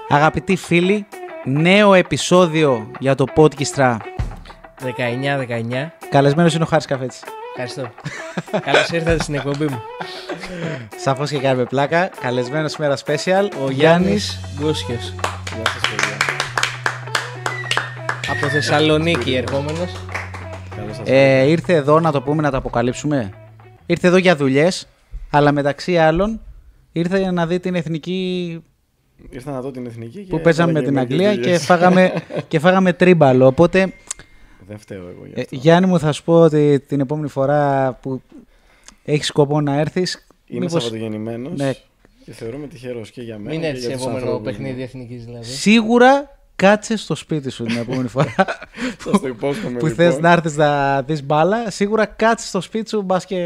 Αγαπητοί φίλοι, νέο επεισόδιο για το Podcast 19. Καλεσμένος είναι ο Χάρης Καφέτης. Ευχαριστώ. Καλώς ήρθατε στην εκπομπή μου. Σαφώς και κάνουμε πλάκα. Καλεσμένος σήμερα special, Ο Γιάννης Γκούσιος. Γεια σας, παιδιά. Από Θεσσαλονίκη ερχόμενος. Καλώς σας ήρθε εδώ να το πούμε, να το αποκαλύψουμε. Ήρθε εδώ για δουλειές, αλλά μεταξύ άλλων ήρθε για να δει την εθνική Ήρθα να δω την εθνική που παίζαμε με την Αγγλία και φάγαμε τρίμπαλο. Οπότε, δεν φταίω εγώ γι' αυτό. Γιάννη μου, θα σου πω ότι την επόμενη φορά που έχεις σκοπό να έρθεις. Είμαι Σαββατογεννημένος Ναι. και θεωρούμε τυχερός και για μένα. Μην και έρθεις σε για τους επόμενο ανθρώπους μου. παιχνίδι εθνικής δηλαδή. Σίγουρα κάτσε στο σπίτι σου την επόμενη φορά Σας το υπόσχομαι, που λοιπόν. θες να έρθεις να δεις μπάλα. Σίγουρα κάτσε στο σπίτι σου, μπας και...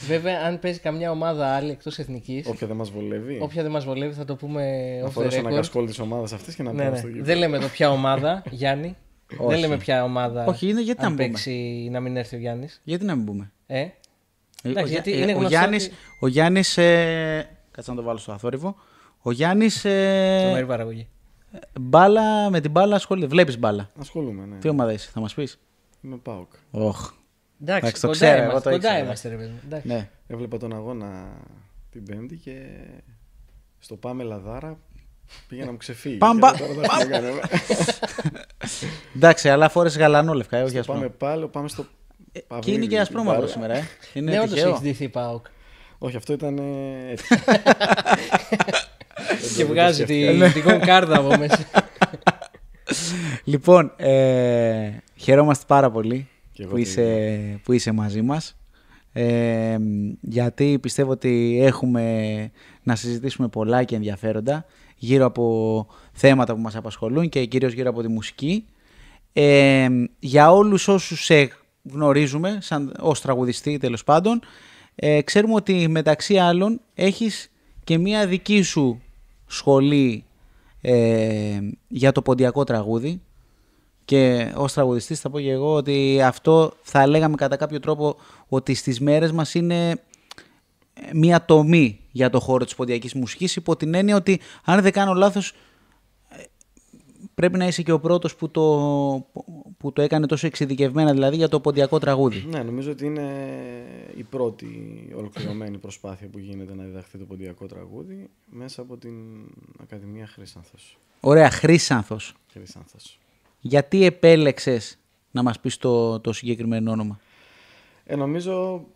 Βέβαια, αν παίζει καμιά ομάδα άλλη εκτός εθνικής, Όποια δεν μας βολεύει. όποια δεν μας βολεύει θα το πούμε Να off φορέσω the ένα record. κασκόλ της ομάδας αυτής και να Ναι, πάω ναι. στο γήπεδο. Δεν λέμε το ποια ομάδα, Γιάννη. Όχι. Δεν λέμε ποια ομάδα. Όχι, είναι γιατί να αν μπούμε. παίξει να μην έρθει ο Γιάννης. Γιατί να μην πούμε. Εντάξει, γιατί είναι ο γνωστό Γιάννης, ότι- ο Γιάννης κάτσε να το βάλω στο αθόρυβο. Ο Γιάννης Τρομερή παραγωγή. με την μπάλα ασχολείται. Βλέπεις μπάλα. Ασχολούμαι, ναι. Τι ομάδα είσαι, θα μας πεις. Είμαι ΠΑΟΚ. Οχ. Εντάξει, το κοντά ξέρω, εγώ είμαστε, το κοντά ήξερα. είμαστε, ρε παιδί μου. Εντάξει. Ναι. Έβλεπα τον αγώνα την Πέμπτη και στο Πάμε Λαδάρα πήγε να μου ξεφύγει. Πάμπα. Και τώρα θα πήγαμε. Εντάξει, αλλά φόρεσαι γαλανόλευκα, όχι Στο ασπρό. Πάμε πάλι, πάμε στο Και Παυλίδι, είναι και την ασπρόμαυρο μπάλα. σήμερα, Είναι Ναι, όντως τυχαίο. έχεις ντυθεί ΠΑΟΚ. Όχι, αυτό ήταν έτσι. Και βγάζει Ναι. την κάρτα από μέσα. Λοιπόν, χαιρόμαστε πάρα πολύ Και εγώ που το που είσαι μαζί μας. Γιατί πιστεύω ότι έχουμε να συζητήσουμε πολλά και ενδιαφέροντα γύρω από θέματα που μας απασχολούν και κυρίως γύρω από τη μουσική. Για όλους όσους σε γνωρίζουμε ως τραγουδιστή τέλος πάντων, ξέρουμε ότι μεταξύ άλλων έχεις και μία δική σου σχολή για το ποντιακό τραγούδι. Και ως τραγουδιστής θα πω και εγώ ότι αυτό θα λέγαμε κατά κάποιο τρόπο ότι στις μέρες μας είναι μία τομή για το χώρο της ποντιακής μουσικής, υπό την έννοια ότι αν δεν κάνω λάθος πρέπει να είσαι και ο πρώτος που το έκανε τόσο εξειδικευμένα, δηλαδή για το ποντιακό τραγούδι. Ναι, νομίζω ότι είναι η πρώτη ολοκληρωμένη προσπάθεια που γίνεται να διδαχθεί το ποντιακό τραγούδι μέσα από την Ακαδημία Χρύσανθος. Ωραία, Χρύσανθος. Χρύσανθος. Γιατί επέλεξες να μας πεις το συγκεκριμένο όνομα? Νομίζω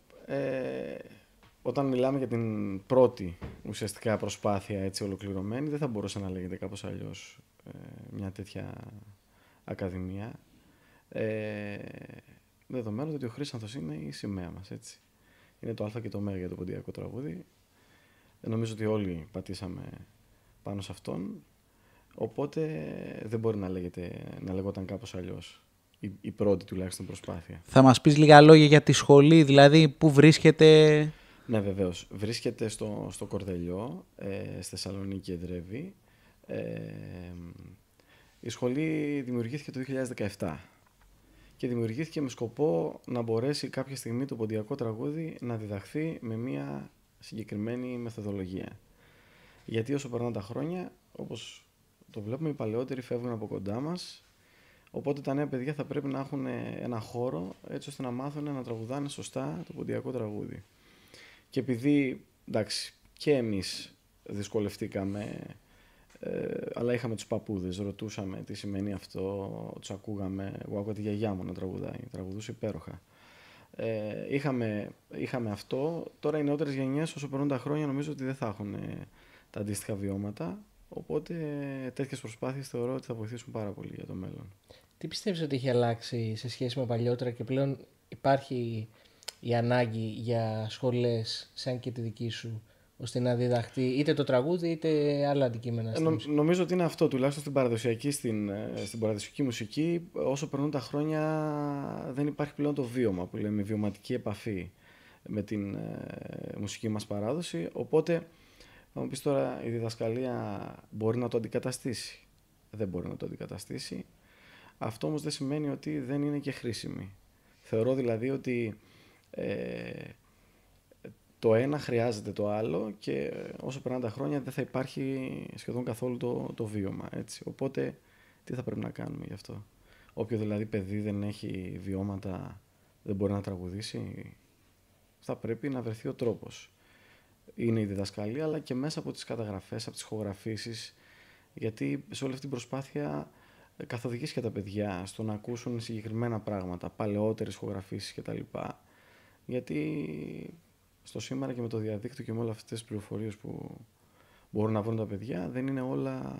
όταν μιλάμε για την πρώτη ουσιαστικά προσπάθεια έτσι ολοκληρωμένη, δεν θα μπορούσε να λέγεται κάπως αλλιώς μια τέτοια ακαδημία. Δεδομένου ότι ο Χρύσανθος είναι η σημαία μας, έτσι. Είναι το α και το ω για το ποντιακό τραγούδι. Νομίζω ότι όλοι πατήσαμε πάνω σε αυτόν. Οπότε δεν μπορεί να λεγόταν κάπως αλλιώς η πρώτη τουλάχιστον προσπάθεια. Θα μας πεις λίγα λόγια για τη σχολή, δηλαδή πού βρίσκεται? Ναι, βεβαίως. Βρίσκεται στο Κορδελιό, στη Θεσσαλονίκη εδρεύει. Η σχολή δημιουργήθηκε το 2017 και δημιουργήθηκε με σκοπό να μπορέσει κάποια στιγμή το ποντιακό τραγούδι να διδαχθεί με μια συγκεκριμένη μεθοδολογία. Γιατί όσο περνάνε τα χρόνια, όπως το βλέπουμε, οι παλαιότεροι φεύγουν από κοντά μας, οπότε τα νέα παιδιά θα πρέπει να έχουν ένα χώρο έτσι ώστε να μάθουν να τραγουδάνε σωστά το ποντιακό τραγούδι. Και επειδή, εντάξει, και εμείς δυσκολευτήκαμε, αλλά είχαμε τους παππούδες, ρωτούσαμε τι σημαίνει αυτό, τους ακούγαμε, εγώ άκουγα τη γιαγιά μου να τραγουδάει, τραγουδούσε υπέροχα. Είχαμε αυτό, τώρα οι νεότερες γενιές όσο περνούν τα χρόνια νομίζω ότι δεν θα έχουν τα αντίστοιχα βιώματα, οπότε τέτοιες προσπάθειες θεωρώ ότι θα βοηθήσουν πάρα πολύ για το μέλλον. Τι πιστεύεις ότι έχει αλλάξει σε σχέση με παλιότερα και πλέον υπάρχει η ανάγκη για σχολές σαν και τη δική σου ώστε να διδαχτεί είτε το τραγούδι είτε άλλα αντικείμενα? Νομίζω ότι είναι αυτό, τουλάχιστον στην παραδοσιακή μουσική, όσο περνούν τα χρόνια δεν υπάρχει πλέον το βίωμα που λέμε, βιωματική επαφή με την μουσική μας παράδοση, οπότε θα μου πεις τώρα η διδασκαλία μπορεί να το αντικαταστήσει? Δεν μπορεί να το αντικαταστήσει. Αυτό όμως δεν σημαίνει ότι δεν είναι και χρήσιμη. Θεωρώ δηλαδή ότι το ένα χρειάζεται το άλλο και όσο περνάνε τα χρόνια δεν θα υπάρχει σχεδόν καθόλου το βίωμα. Έτσι. Οπότε τι θα πρέπει να κάνουμε γι' αυτό? Όποιο δηλαδή παιδί δεν έχει βιώματα, δεν μπορεί να τραγουδήσει, θα πρέπει να βρεθεί ο τρόπος. Είναι η διδασκαλία, αλλά και μέσα από τις καταγραφές, από τις ηχογραφήσεις, γιατί σε όλη αυτή την προσπάθεια καθοδηγείς και τα παιδιά στο να ακούσουν συγκεκριμένα πράγματα, παλαιότερες ηχογραφήσεις κτλ. Γιατί στο σήμερα και με το διαδίκτυο και με όλες αυτές τις πληροφορίες που μπορούν να βρουν τα παιδιά, δεν είναι όλα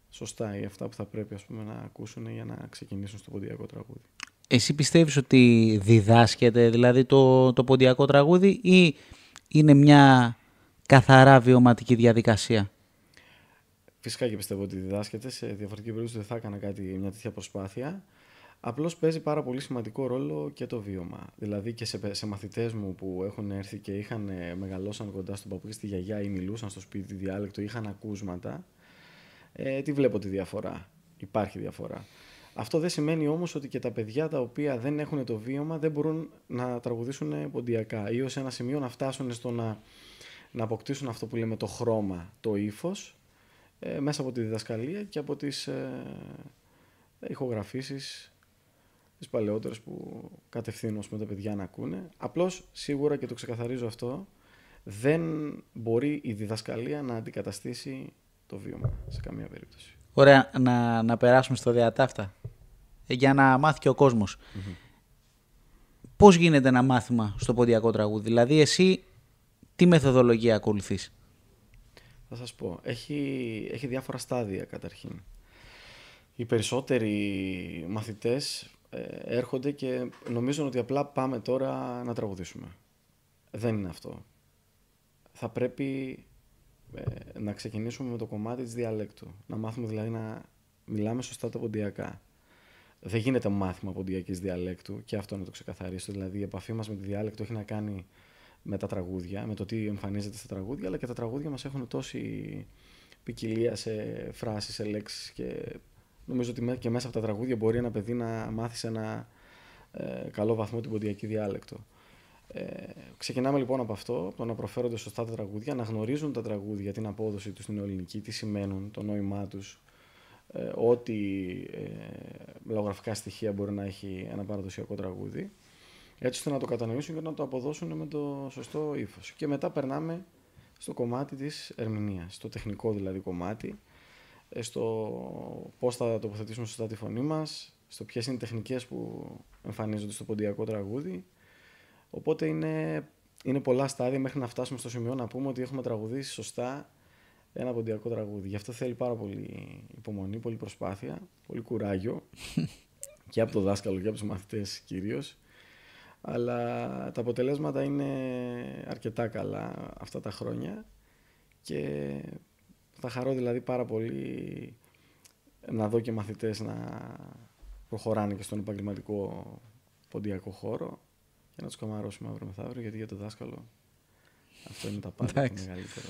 σωστά ή αυτά που θα πρέπει, ας πούμε, να ακούσουν για να ξεκινήσουν στο ποντιακό τραγούδι. Εσύ πιστεύεις ότι διδάσκεται δηλαδή το ποντιακό τραγούδι ή είναι μια καθαρά βιωματική διαδικασία? Φυσικά και πιστεύω ότι διδάσκεται. Σε διαφορετική περίπτωση δεν θα έκανα μια τέτοια προσπάθεια. Απλώς παίζει πάρα πολύ σημαντικό ρόλο και το βίωμα. Δηλαδή και σε μαθητές μου που έχουν έρθει και μεγαλώσαν κοντά στον παππού και στη γιαγιά ή μιλούσαν στο σπίτι διάλεκτο, είχαν ακούσματα, τι βλέπω τη διαφορά. Υπάρχει διαφορά. Αυτό δεν σημαίνει όμως ότι και τα παιδιά τα οποία δεν έχουν το βίωμα δεν μπορούν να τραγουδήσουν ποντιακά ή ως ένα σημείο να φτάσουν στο να αποκτήσουν αυτό που λέμε το χρώμα, το ύφος, μέσα από τη διδασκαλία και από τις ηχογραφήσεις τις παλαιότερες που κατευθύνουν τα παιδιά να ακούνε. Απλώς, σίγουρα και το ξεκαθαρίζω αυτό, δεν μπορεί η διδασκαλία να αντικαταστήσει το βίωμα σε καμία περίπτωση. Ωραία, να περάσουμε στο διατάφτα για να μάθει και ο κόσμος. Mm-hmm. Πώς γίνεται ένα μάθημα στο ποντιακό τραγούδι? Δηλαδή εσύ τι μεθοδολογία ακολουθείς? Θα σας πω. Έχει διάφορα στάδια καταρχήν. Οι περισσότεροι μαθητές έρχονται και νομίζουν ότι απλά πάμε τώρα να τραγουδήσουμε. Δεν είναι αυτό. Θα πρέπει να ξεκινήσουμε με το κομμάτι της διαλέκτου. Να μάθουμε δηλαδή να μιλάμε σωστά τα ποντιακά. Δεν γίνεται μάθημα ποντιακής διαλέκτου και αυτό να το ξεκαθαρίσω. Δηλαδή η επαφή μας με τη διάλεκτο έχει να κάνει με τα τραγούδια, με το τι εμφανίζεται στα τραγούδια, αλλά και τα τραγούδια μας έχουν τόση ποικιλία σε φράσεις, σε λέξεις και νομίζω ότι και μέσα από τα τραγούδια μπορεί ένα παιδί να μάθει σε ένα καλό βαθμό την ποντιακή διάλεκτο. Ξεκινάμε λοιπόν από αυτό, το να προφέρονται σωστά τα τραγούδια, να γνωρίζουν τα τραγούδια, την απόδοση τους στην ελληνική, τι σημαίνουν, το νόημά τους, ό,τι λαογραφικά στοιχεία μπορεί να έχει ένα παραδοσιακό τραγούδι, έτσι ώστε να το κατανοήσουν και να το αποδώσουν με το σωστό ύφος. Και μετά περνάμε στο κομμάτι της ερμηνείας, στο τεχνικό δηλαδή κομμάτι, στο πώς θα τοποθετήσουμε σωστά τη φωνή μας, στο ποιες είναι οι τεχνικές που εμφανίζονται στο ποντιακό τραγούδι. Οπότε είναι πολλά στάδια μέχρι να φτάσουμε στο σημείο να πούμε ότι έχουμε τραγουδήσει σωστά ένα ποντιακό τραγούδι. Γι' αυτό θέλει πάρα πολύ υπομονή, πολύ προσπάθεια, πολύ κουράγιο και από το δάσκαλο και από τους μαθητές κυρίως. Αλλά τα αποτελέσματα είναι αρκετά καλά αυτά τα χρόνια και θα χαρώ δηλαδή πάρα πολύ να δω και μαθητές να προχωράνε και στον επαγγελματικό ποντιακό χώρο και να τους καμαρώσουμε αύριο μεθαύριο, γιατί για το δάσκαλο αυτό είναι τα πάντα το μεγαλύτερο.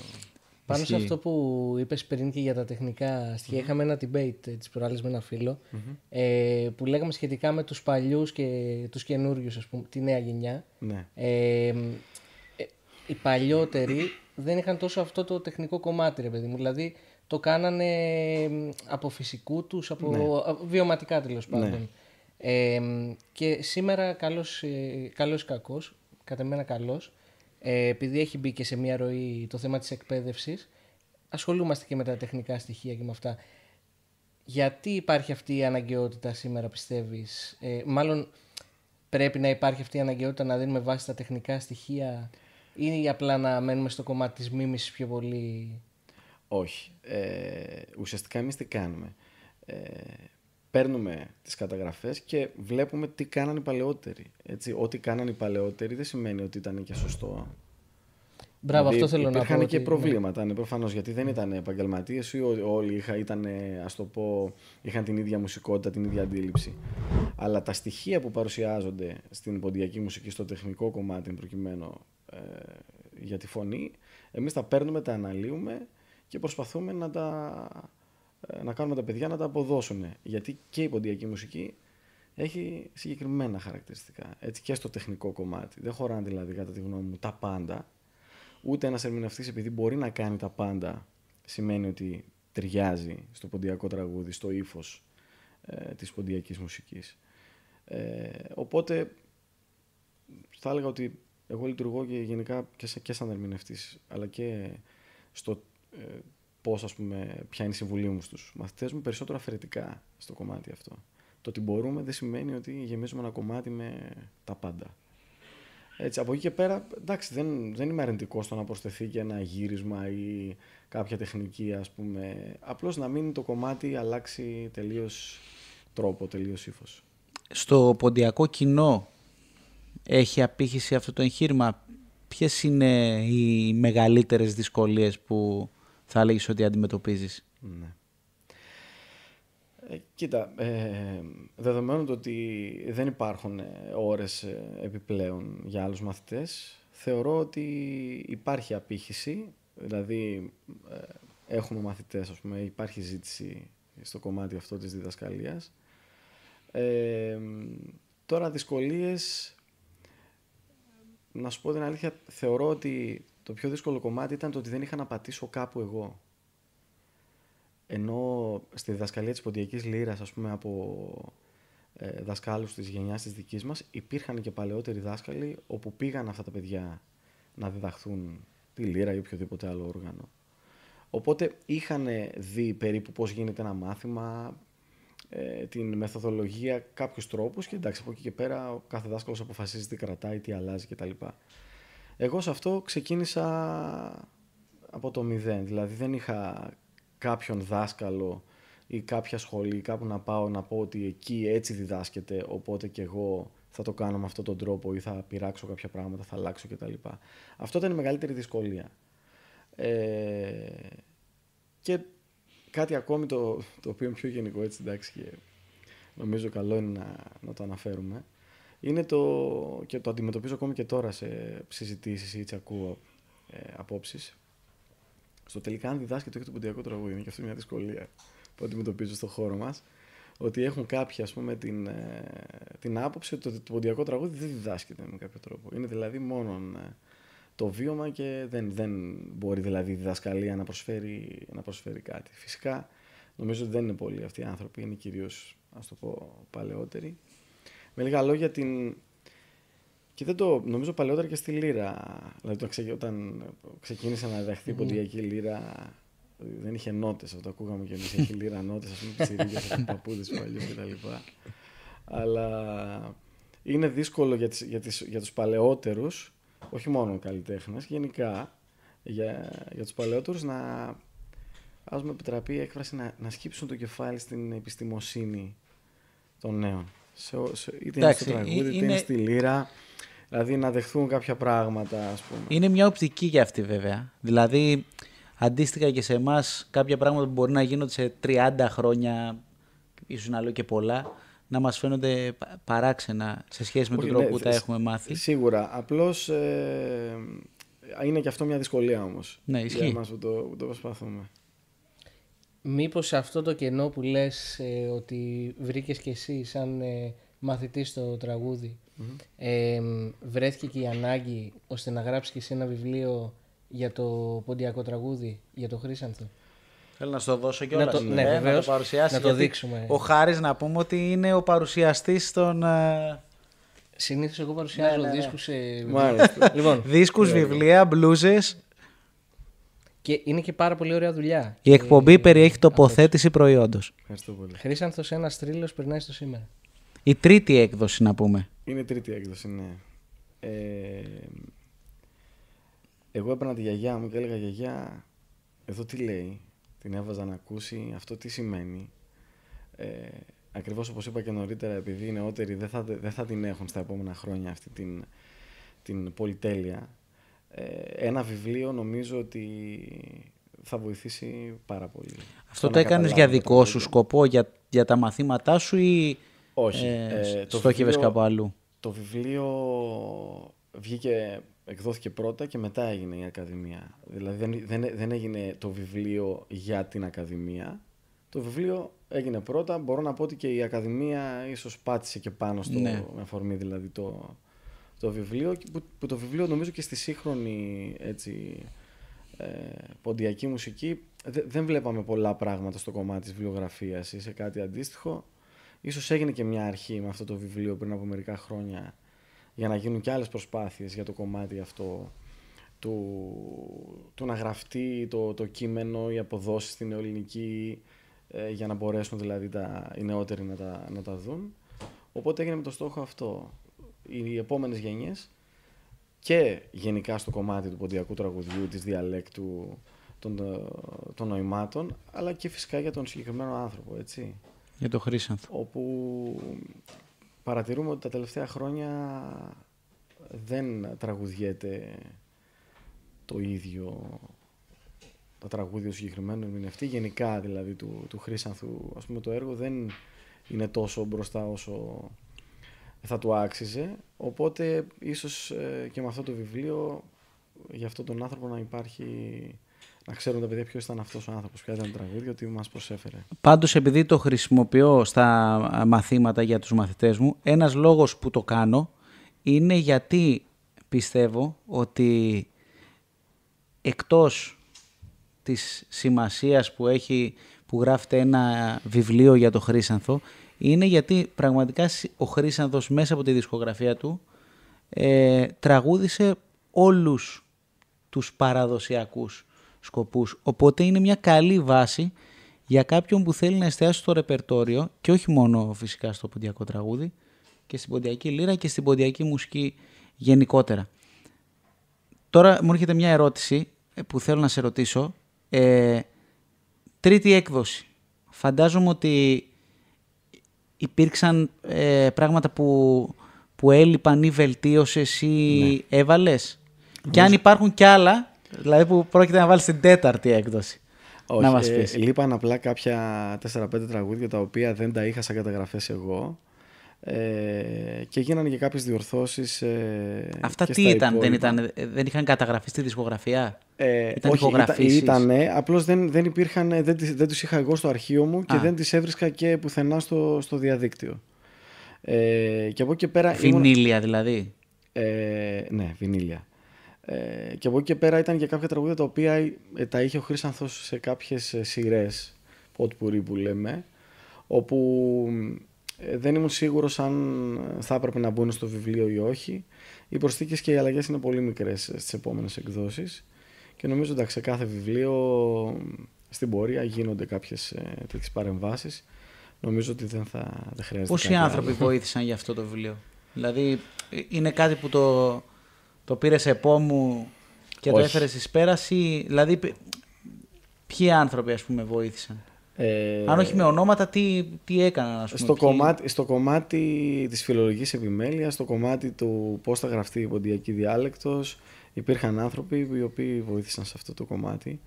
Πάνω σε αυτό που είπες πριν και για τα τεχνικά στοιχεία, είχαμε ένα debate τις προάλλες με ένα φίλο που λέγαμε σχετικά με τους παλιούς και τους καινούριους, ας πούμε, τη νέα γενιά. Ναι. Οι παλιότεροι δεν είχαν τόσο αυτό το τεχνικό κομμάτι, ρε παιδί μου. Δηλαδή το κάνανε από φυσικού τους, από βιωματικά τέλος πάντων. Και σήμερα καλός ή κακός, κατά μένα καλός, επειδή έχει μπει και σε μια ροή το θέμα της εκπαίδευσης, ασχολούμαστε και με τα τεχνικά στοιχεία και με αυτά. Γιατί υπάρχει αυτή η αναγκαιότητα σήμερα, πιστεύεις? Μάλλον πρέπει να υπάρχει αυτή η αναγκαιότητα να δίνουμε βάση στα τεχνικά στοιχεία ή απλά να μένουμε στο κομμάτι της μίμησης πιο πολύ? Όχι. Ουσιαστικά εμείς τι κάνουμε? Παίρνουμε τις καταγραφές και βλέπουμε τι κάνανε οι παλαιότεροι. Έτσι, ό,τι κάνανε οι παλαιότεροι δεν σημαίνει ότι ήταν και σωστό. Μπράβο, δηλαδή, αυτό θέλω να πω. Υπήρχαν και προβλήματα, ναι, προφανώς, γιατί δεν ήταν επαγγελματίες ή όλοι είχαν την ίδια μουσικότητα, την ίδια αντίληψη. Αλλά τα στοιχεία που παρουσιάζονται στην ποντιακή μουσική, στο τεχνικό κομμάτι προκειμένου για τη φωνή, εμείς τα παίρνουμε, τα αναλύουμε και προσπαθούμε να κάνουμε τα παιδιά να τα αποδώσουν. Γιατί και η ποντιακή μουσική έχει συγκεκριμένα χαρακτηριστικά. Έτσι και στο τεχνικό κομμάτι. Δεν χωράνε δηλαδή, κατά τη γνώμη μου, τα πάντα. ούτε ένας ερμηνευτής επειδή μπορεί να κάνει τα πάντα σημαίνει ότι ταιριάζει στο ποντιακό τραγούδι, στο ύφος της ποντιακής μουσικής. Οπότε θα έλεγα ότι εγώ λειτουργώ και γενικά και σαν ερμηνευτής, αλλά και στο πώς, ας πούμε, ποια είναι η συμβουλή μου στους μαθητές μου, περισσότερο αφαιρετικά στο κομμάτι αυτό. Το ότι μπορούμε δεν σημαίνει ότι γεμίζουμε ένα κομμάτι με τα πάντα. Έτσι, από εκεί και πέρα, εντάξει, δεν είμαι αρνητικός στο να προσθεθεί και ένα γύρισμα ή κάποια τεχνική, ας πούμε. Απλώς να μην το κομμάτι αλλάξει τελείως τρόπο, τελείως ύφος. Στο ποντιακό κοινό έχει απήχηση αυτό το εγχείρημα. Ποιες είναι οι μεγαλύτερες δυσκολίες που θα έλεγες ότι αντιμετωπίζεις? Ναι. Κοίτα, δεδομένου το ότι δεν υπάρχουν ώρες επιπλέον για άλλους μαθητές, θεωρώ ότι υπάρχει απήχηση, δηλαδή έχουμε μαθητές, ας πούμε, υπάρχει ζήτηση στο κομμάτι αυτό της διδασκαλίας. Τώρα δυσκολίες, να σου πω την αλήθεια, θεωρώ ότι το πιο δύσκολο κομμάτι ήταν το ότι δεν είχα να πατήσω κάπου εγώ. Ενώ στη διδασκαλία της ποντιακής λύρας, ας πούμε, από δασκάλους της γενιάς της δικής μας, υπήρχαν και παλαιότεροι δάσκαλοι όπου πήγαν αυτά τα παιδιά να διδαχθούν τη λύρα ή οποιοδήποτε άλλο όργανο. Οπότε είχαν δει περίπου πώς γίνεται ένα μάθημα, την μεθοδολογία, κάποιους τρόπους και εντάξει, από εκεί και πέρα ο κάθε δάσκαλος αποφασίζει τι κρατάει, τι αλλάζει κτλ. Εγώ σε αυτό ξεκίνησα από το 0, δηλαδή δεν είχα κάποιον δάσκαλο ή κάποια σχολή κάπου να πάω να πω ότι εκεί έτσι διδάσκεται, οπότε και εγώ θα το κάνω με αυτόν τον τρόπο ή θα πειράξω κάποια πράγματα, θα αλλάξω κτλ. Αυτό ήταν η μεγαλύτερη δυσκολία. Και κάτι ακόμη το οποίο είναι πιο γενικό, έτσι, εντάξει, και νομίζω καλό είναι να το αναφέρουμε, είναι και το αντιμετωπίζω ακόμη και τώρα σε συζητήσεις ή ακούω απόψεις. Στο τελικά, αν διδάσκεται όχι το ποντιακό τραγούδι, είναι και αυτό μια δυσκολία που αντιμετωπίζω στον χώρο μας. Ότι έχουν κάποιοι, ας πούμε, την άποψη ότι το ποντιακό τραγούδι δεν διδάσκεται με κάποιο τρόπο. Είναι δηλαδή μόνο το βίωμα και δεν μπορεί δηλαδή η διδασκαλία να προσφέρει κάτι. Φυσικά, νομίζω ότι δεν είναι πολλοί αυτοί οι άνθρωποι, είναι κυρίως, ας το πω, παλαιότεροι. Με λίγα λόγια, και δεν το νομίζω παλαιότερα και στη λύρα. Δηλαδή, όταν ξεκίνησε να διδαχθεί η ποντιακή λύρα, δεν είχε νότες. Αυτό ακούγαμε και εμείς. Έχει λύρα νότες, ας πούμε, πιτσιρίκες από παππούδες παλιούς κτλ. Αλλά είναι δύσκολο για τους παλαιότερους, όχι μόνο καλλιτέχνες, γενικά για τους παλαιότερους ας μου επιτραπεί η έκφραση, να σκύψουν το κεφάλι στην επιστημοσύνη των νέων. Είτε είναι στο τραγούδι, είτε είναι στη λύρα. Δηλαδή να δεχθούν κάποια πράγματα, ας πούμε. Είναι μια οπτική για αυτή, βέβαια. Δηλαδή, αντίστοιχα και σε εμάς, κάποια πράγματα που μπορεί να γίνονται σε 30 χρόνια, ίσως να λέω και πολλά, να μας φαίνονται παράξενα σε σχέση με τον τρόπο που τα έχουμε μάθει. Σίγουρα. Απλώς είναι και αυτό μια δυσκολία όμως. Ναι, ισχύει. Για εμάς που το προσπαθούμε. Μήπως αυτό το κενό που λες ότι βρήκες και εσύ σαν μαθητής στο τραγούδι, βρέθηκε και η ανάγκη ώστε να γράψεις και εσύ ένα βιβλίο για το ποντιακό τραγούδι, για το Χρύσανθο? Θέλω να σου το δώσω κιόλας. Ναι, βεβαίως, να το παρουσιάσει. να το δείξουμε. Ο Χάρης, να πούμε ότι είναι ο παρουσιαστής των... Συνήθως εγώ παρουσιάζω δίσκους, λοιπόν, δίσκους, βιβλία, μπλούζες. Και είναι και πάρα πολύ ωραία δουλειά. Η εκπομπή περιέχει τοποθέτηση προϊόντος. Ευχαριστώ πολύ. Χρύσανθος, ένας θρύλος περνάει στο σήμερα. Η τρίτη έκδοση, να πούμε. Είναι η τρίτη έκδοση, ναι. Εγώ έπαιρνα τη γιαγιά μου και έλεγα, γιαγιά, εδώ τι λέει. Την έβαζα να ακούσει αυτό τι σημαίνει. Ακριβώς όπως είπα και νωρίτερα, επειδή οι νεότεροι δεν θα την έχουν στα επόμενα χρόνια αυτή την πολυτέλεια. Ένα βιβλίο νομίζω ότι θα βοηθήσει πάρα πολύ. Αυτό το έκανες για δικό σου σκοπό, για τα μαθήματά σου ή όχι, στόχευες κάπου αλλού? Το βιβλίο εκδόθηκε πρώτα και μετά έγινε η Ακαδημία. Δηλαδή δεν έγινε το βιβλίο για την Ακαδημία. Το βιβλίο έγινε πρώτα. Μπορώ να πω ότι και η Ακαδημία ίσως πάτησε και πάνω με αφορμή δηλαδή το βιβλίο, που το βιβλίο νομίζω και στη σύγχρονη έτσι, ποντιακή μουσική δεν βλέπαμε πολλά πράγματα στο κομμάτι της βιβλιογραφίας ή σε κάτι αντίστοιχο. Ίσως έγινε και μια αρχή με αυτό το βιβλίο πριν από μερικά χρόνια για να γίνουν και άλλες προσπάθειες για το κομμάτι αυτό του να γραφτεί το κείμενο, οι αποδόσεις στην νεοελληνική, για να μπορέσουν δηλαδή οι νεότεροι να τα δουν. Οπότε έγινε με το στόχο αυτό. Οι επόμενες γενιές και γενικά στο κομμάτι του ποντιακού τραγουδιού, της διαλέκτου, των νοημάτων, αλλά και φυσικά για τον συγκεκριμένο άνθρωπο, έτσι. Για τον Χρύσανθο. Όπου παρατηρούμε ότι τα τελευταία χρόνια δεν τραγουδιέται το ίδιο τα τραγούδια του συγκεκριμένου ερμηνευτή. Γενικά δηλαδή του Χρύσανθου, ας πούμε, το έργο δεν είναι τόσο μπροστά όσο θα του άξιζε. Οπότε ίσως και με αυτό το βιβλίο για αυτόν τον άνθρωπο να υπάρχει, να ξέρουν τα παιδιά ποιος ήταν αυτός ο άνθρωπος, ποια ήταν το τραγούδι, ότι μας προσέφερε. Πάντως, επειδή το χρησιμοποιώ στα μαθήματα για τους μαθητές μου, ένας λόγος που το κάνω είναι γιατί πιστεύω ότι εκτός της σημασίας που έχει που γράφεται ένα βιβλίο για το Χρύσανθο, είναι γιατί πραγματικά ο Χρύσανθος μέσα από τη δισκογραφία του τραγούδισε όλους τους παραδοσιακούς σκοπούς. Οπότε είναι μια καλή βάση για κάποιον που θέλει να εστιάσει στο ρεπερτόριο και όχι μόνο φυσικά στο ποντιακό τραγούδι και στην ποντιακή λύρα και στην ποντιακή μουσική γενικότερα. Τώρα μου έρχεται μια ερώτηση που θέλω να σε ρωτήσω. Τρίτη έκδοση. Φαντάζομαι ότι υπήρξαν πράγματα που έλειπαν ή βελτίωσες ή έβαλες. Και αν υπάρχουν κι άλλα, δηλαδή που πρόκειται να βάλεις την τέταρτη έκδοση. Όχι, να μας πεις. Λείπαν απλά κάποια 4-5 τραγούδια τα οποία δεν τα είχα σαν καταγραφές εγώ. Και γίνανε και κάποιες διορθώσεις. Αυτά τι ήταν, δεν είχαν καταγραφεί στη δισκογραφία? Ήταν όχι, ηχογραφήσεις? Ήτανε, απλώς δεν τους είχα εγώ στο αρχείο μου και δεν τις έβρισκα και πουθενά στο διαδίκτυο. Και από εκεί και πέρα. Βινίλια δηλαδή. Ναι, βινίλια. Και από εκεί και πέρα ήταν και κάποια τραγούδια τα οποία τα είχε ο Χρύσανθος σε κάποιες σειρές, ποτπουρί που λέμε, όπου δεν ήμουν σίγουρος αν θα έπρεπε να μπουν στο βιβλίο ή όχι. Οι προσθήκες και οι αλλαγές είναι πολύ μικρές στις επόμενες εκδόσεις και νομίζω ότι σε κάθε βιβλίο στην πορεία γίνονται κάποιες τέτοιες παρεμβάσεις. Νομίζω ότι δεν χρειάζεται. Πόσοι άνθρωποι βοήθησαν για αυτό το βιβλίο? Δηλαδή είναι κάτι που το πήρες επόμου και το έφερες εις πέραση? Δηλαδή ποιοι άνθρωποι ας πούμε βοήθησαν? Αν όχι με ονόματα, τι έκαναν, ας πούμε? Στο κομμάτι της φιλολογικής επιμέλειας, στο κομμάτι του πώς θα γραφτεί η ποντιακή διάλεκτος, υπήρχαν άνθρωποι οι οποίοι βοήθησαν σε αυτό το κομμάτι.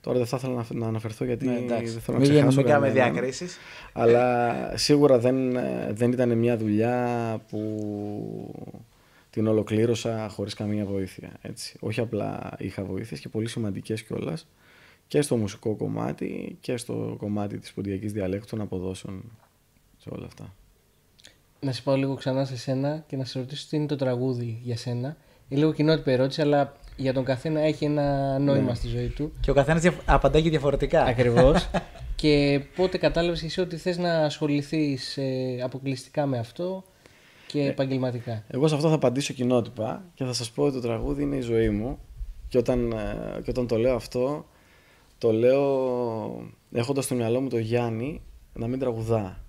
Τώρα δεν θα ήθελα να αναφερθώ γιατί δεν θέλω να ξεχάσω κανένα. Με διακρίσεις. Αλλά σίγουρα δεν ήταν μια δουλειά που την ολοκλήρωσα χωρίς καμία βοήθεια. Έτσι. Όχι απλά είχα βοήθειες και πολύ σημαντικές κιόλας. Και στο μουσικό κομμάτι και στο κομμάτι της ποντιακής διαλέκτου των αποδόσεων, σε όλα αυτά. Να σε πάω λίγο ξανά σε σένα και να σε ρωτήσω τι είναι το τραγούδι για σένα. Είναι λίγο κοινότυπη ερώτηση, αλλά για τον καθένα έχει ένα νόημα στη ζωή του. Και ο καθένας απαντάει και διαφορετικά. Ακριβώς. Και πότε κατάλαβες εσύ ότι θες να ασχοληθείς αποκλειστικά με αυτό και επαγγελματικά? Εγώ σε αυτό θα απαντήσω κοινότυπα και θα σας πω ότι το τραγούδι είναι η ζωή μου. Και όταν το λέω αυτό, το λέω έχοντας στο μυαλό μου το Γιάννη να μην τραγουδά.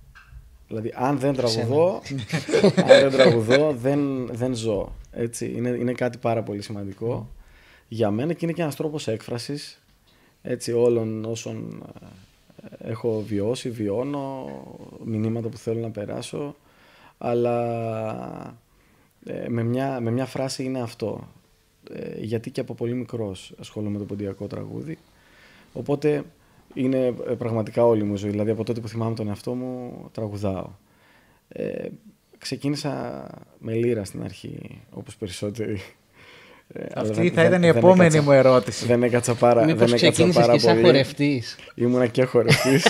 Δηλαδή, αν δεν τραγουδώ, δεν ζω. Έτσι, είναι κάτι πάρα πολύ σημαντικό για μένα και είναι και ένας τρόπος έκφρασης, έτσι, όλων όσων έχω βιώσει, βιώνω, μηνύματα που θέλω να περάσω, αλλά με μια φράση είναι αυτό. Γιατί και από πολύ μικρός ασχολούμαι με το ποντιακό τραγούδι. Οπότε είναι πραγματικά όλη μου η ζωή. Δηλαδή από τότε που θυμάμαι τον εαυτό μου τραγουδάω. Ξεκίνησα με λύρα στην αρχή, όπως περισσότεροι. Αυτή θα ήταν η επόμενη μου ερώτηση. Δεν έκατσα πάρα Μήπως ξεκίνησες και σαν χορευτής? Ήμουνα και χορευτής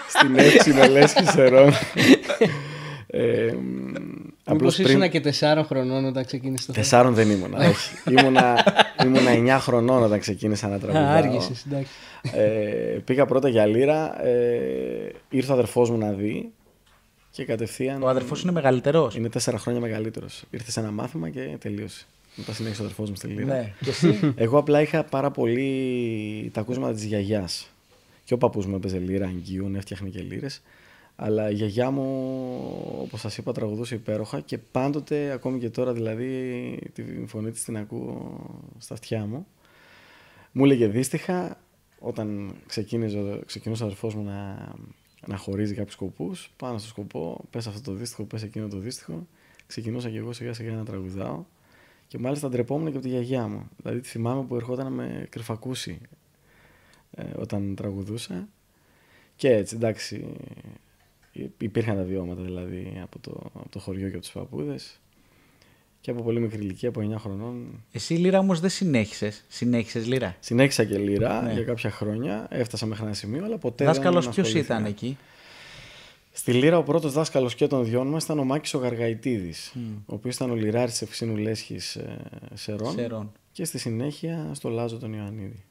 στην Εύξηνο Λέσχη Σερών. Μήπως ήσουν και 4 χρονών όταν ξεκίνησε το 4 δεν ήμουνα, όχι. Ήμουνα 9 χρονών όταν ξεκίνησα να τραγουδάω. Άργησες, εντάξει. Πήγα πρώτα για λύρα, ήρθε ο αδερφός μου να δει και κατευθείαν... Ο αδερφός είναι μεγαλύτερος. Είναι 4 χρόνια μεγαλύτερος. Ήρθε σε ένα μάθημα και τελείωσε. Μετά συνέχισε ο αδερφός μου στη λύρα. Ναι. Και εσύ? Εγώ απλά είχα πάρα πολύ τα ακούσματα της γιαγιάς. Και ο παππούς μου έπαιζε λύρα, αγγείων, έφτιαχνε και λύρες. Αλλά η γιαγιά μου, όπως σας είπα, τραγουδούσε υπέροχα και πάντοτε, ακόμη και τώρα δηλαδή, τη φωνή της την ακούω στα αυτιά μου. Μου έλεγε δύστιχα, όταν ξεκινούσε ο αδερφός μου να χωρίζει κάποιους σκοπούς, πάνω στο σκοπό, πες αυτό το δύστιχο, πες εκείνο το δύστιχο. Ξεκινούσα και εγώ σιγά σιγά να τραγουδάω και μάλιστα ντρεπόμουν και από τη γιαγιά μου. Δηλαδή τη θυμάμαι που ερχόταν να με κρυφακούσει όταν τραγουδούσα. Και έτσι, εντάξει, υπήρχαν τα βιώματα δηλαδή από το χωριό και από τους παππούδες. Και από πολύ μικρή ηλικία, από 9 χρονών. Εσύ λύρα όμως δεν συνέχισες. Συνέχισες λύρα? Συνέχισα και λύρα, ναι, για κάποια χρόνια. Έφτασα μέχρι ένα σημείο, αλλά ποτέ δάσκαλος δεν ποιος ήταν εκεί? Στη λύρα ο πρώτος δάσκαλος και των δυο μας ήταν ο Μάκης ο Γαργαϊτίδης, ο οποίος ήταν ο λυράρης της Ευξήνου Λέσχης Σερών και στη συνέχεια στο Λάζο τον Ιωαννίδη.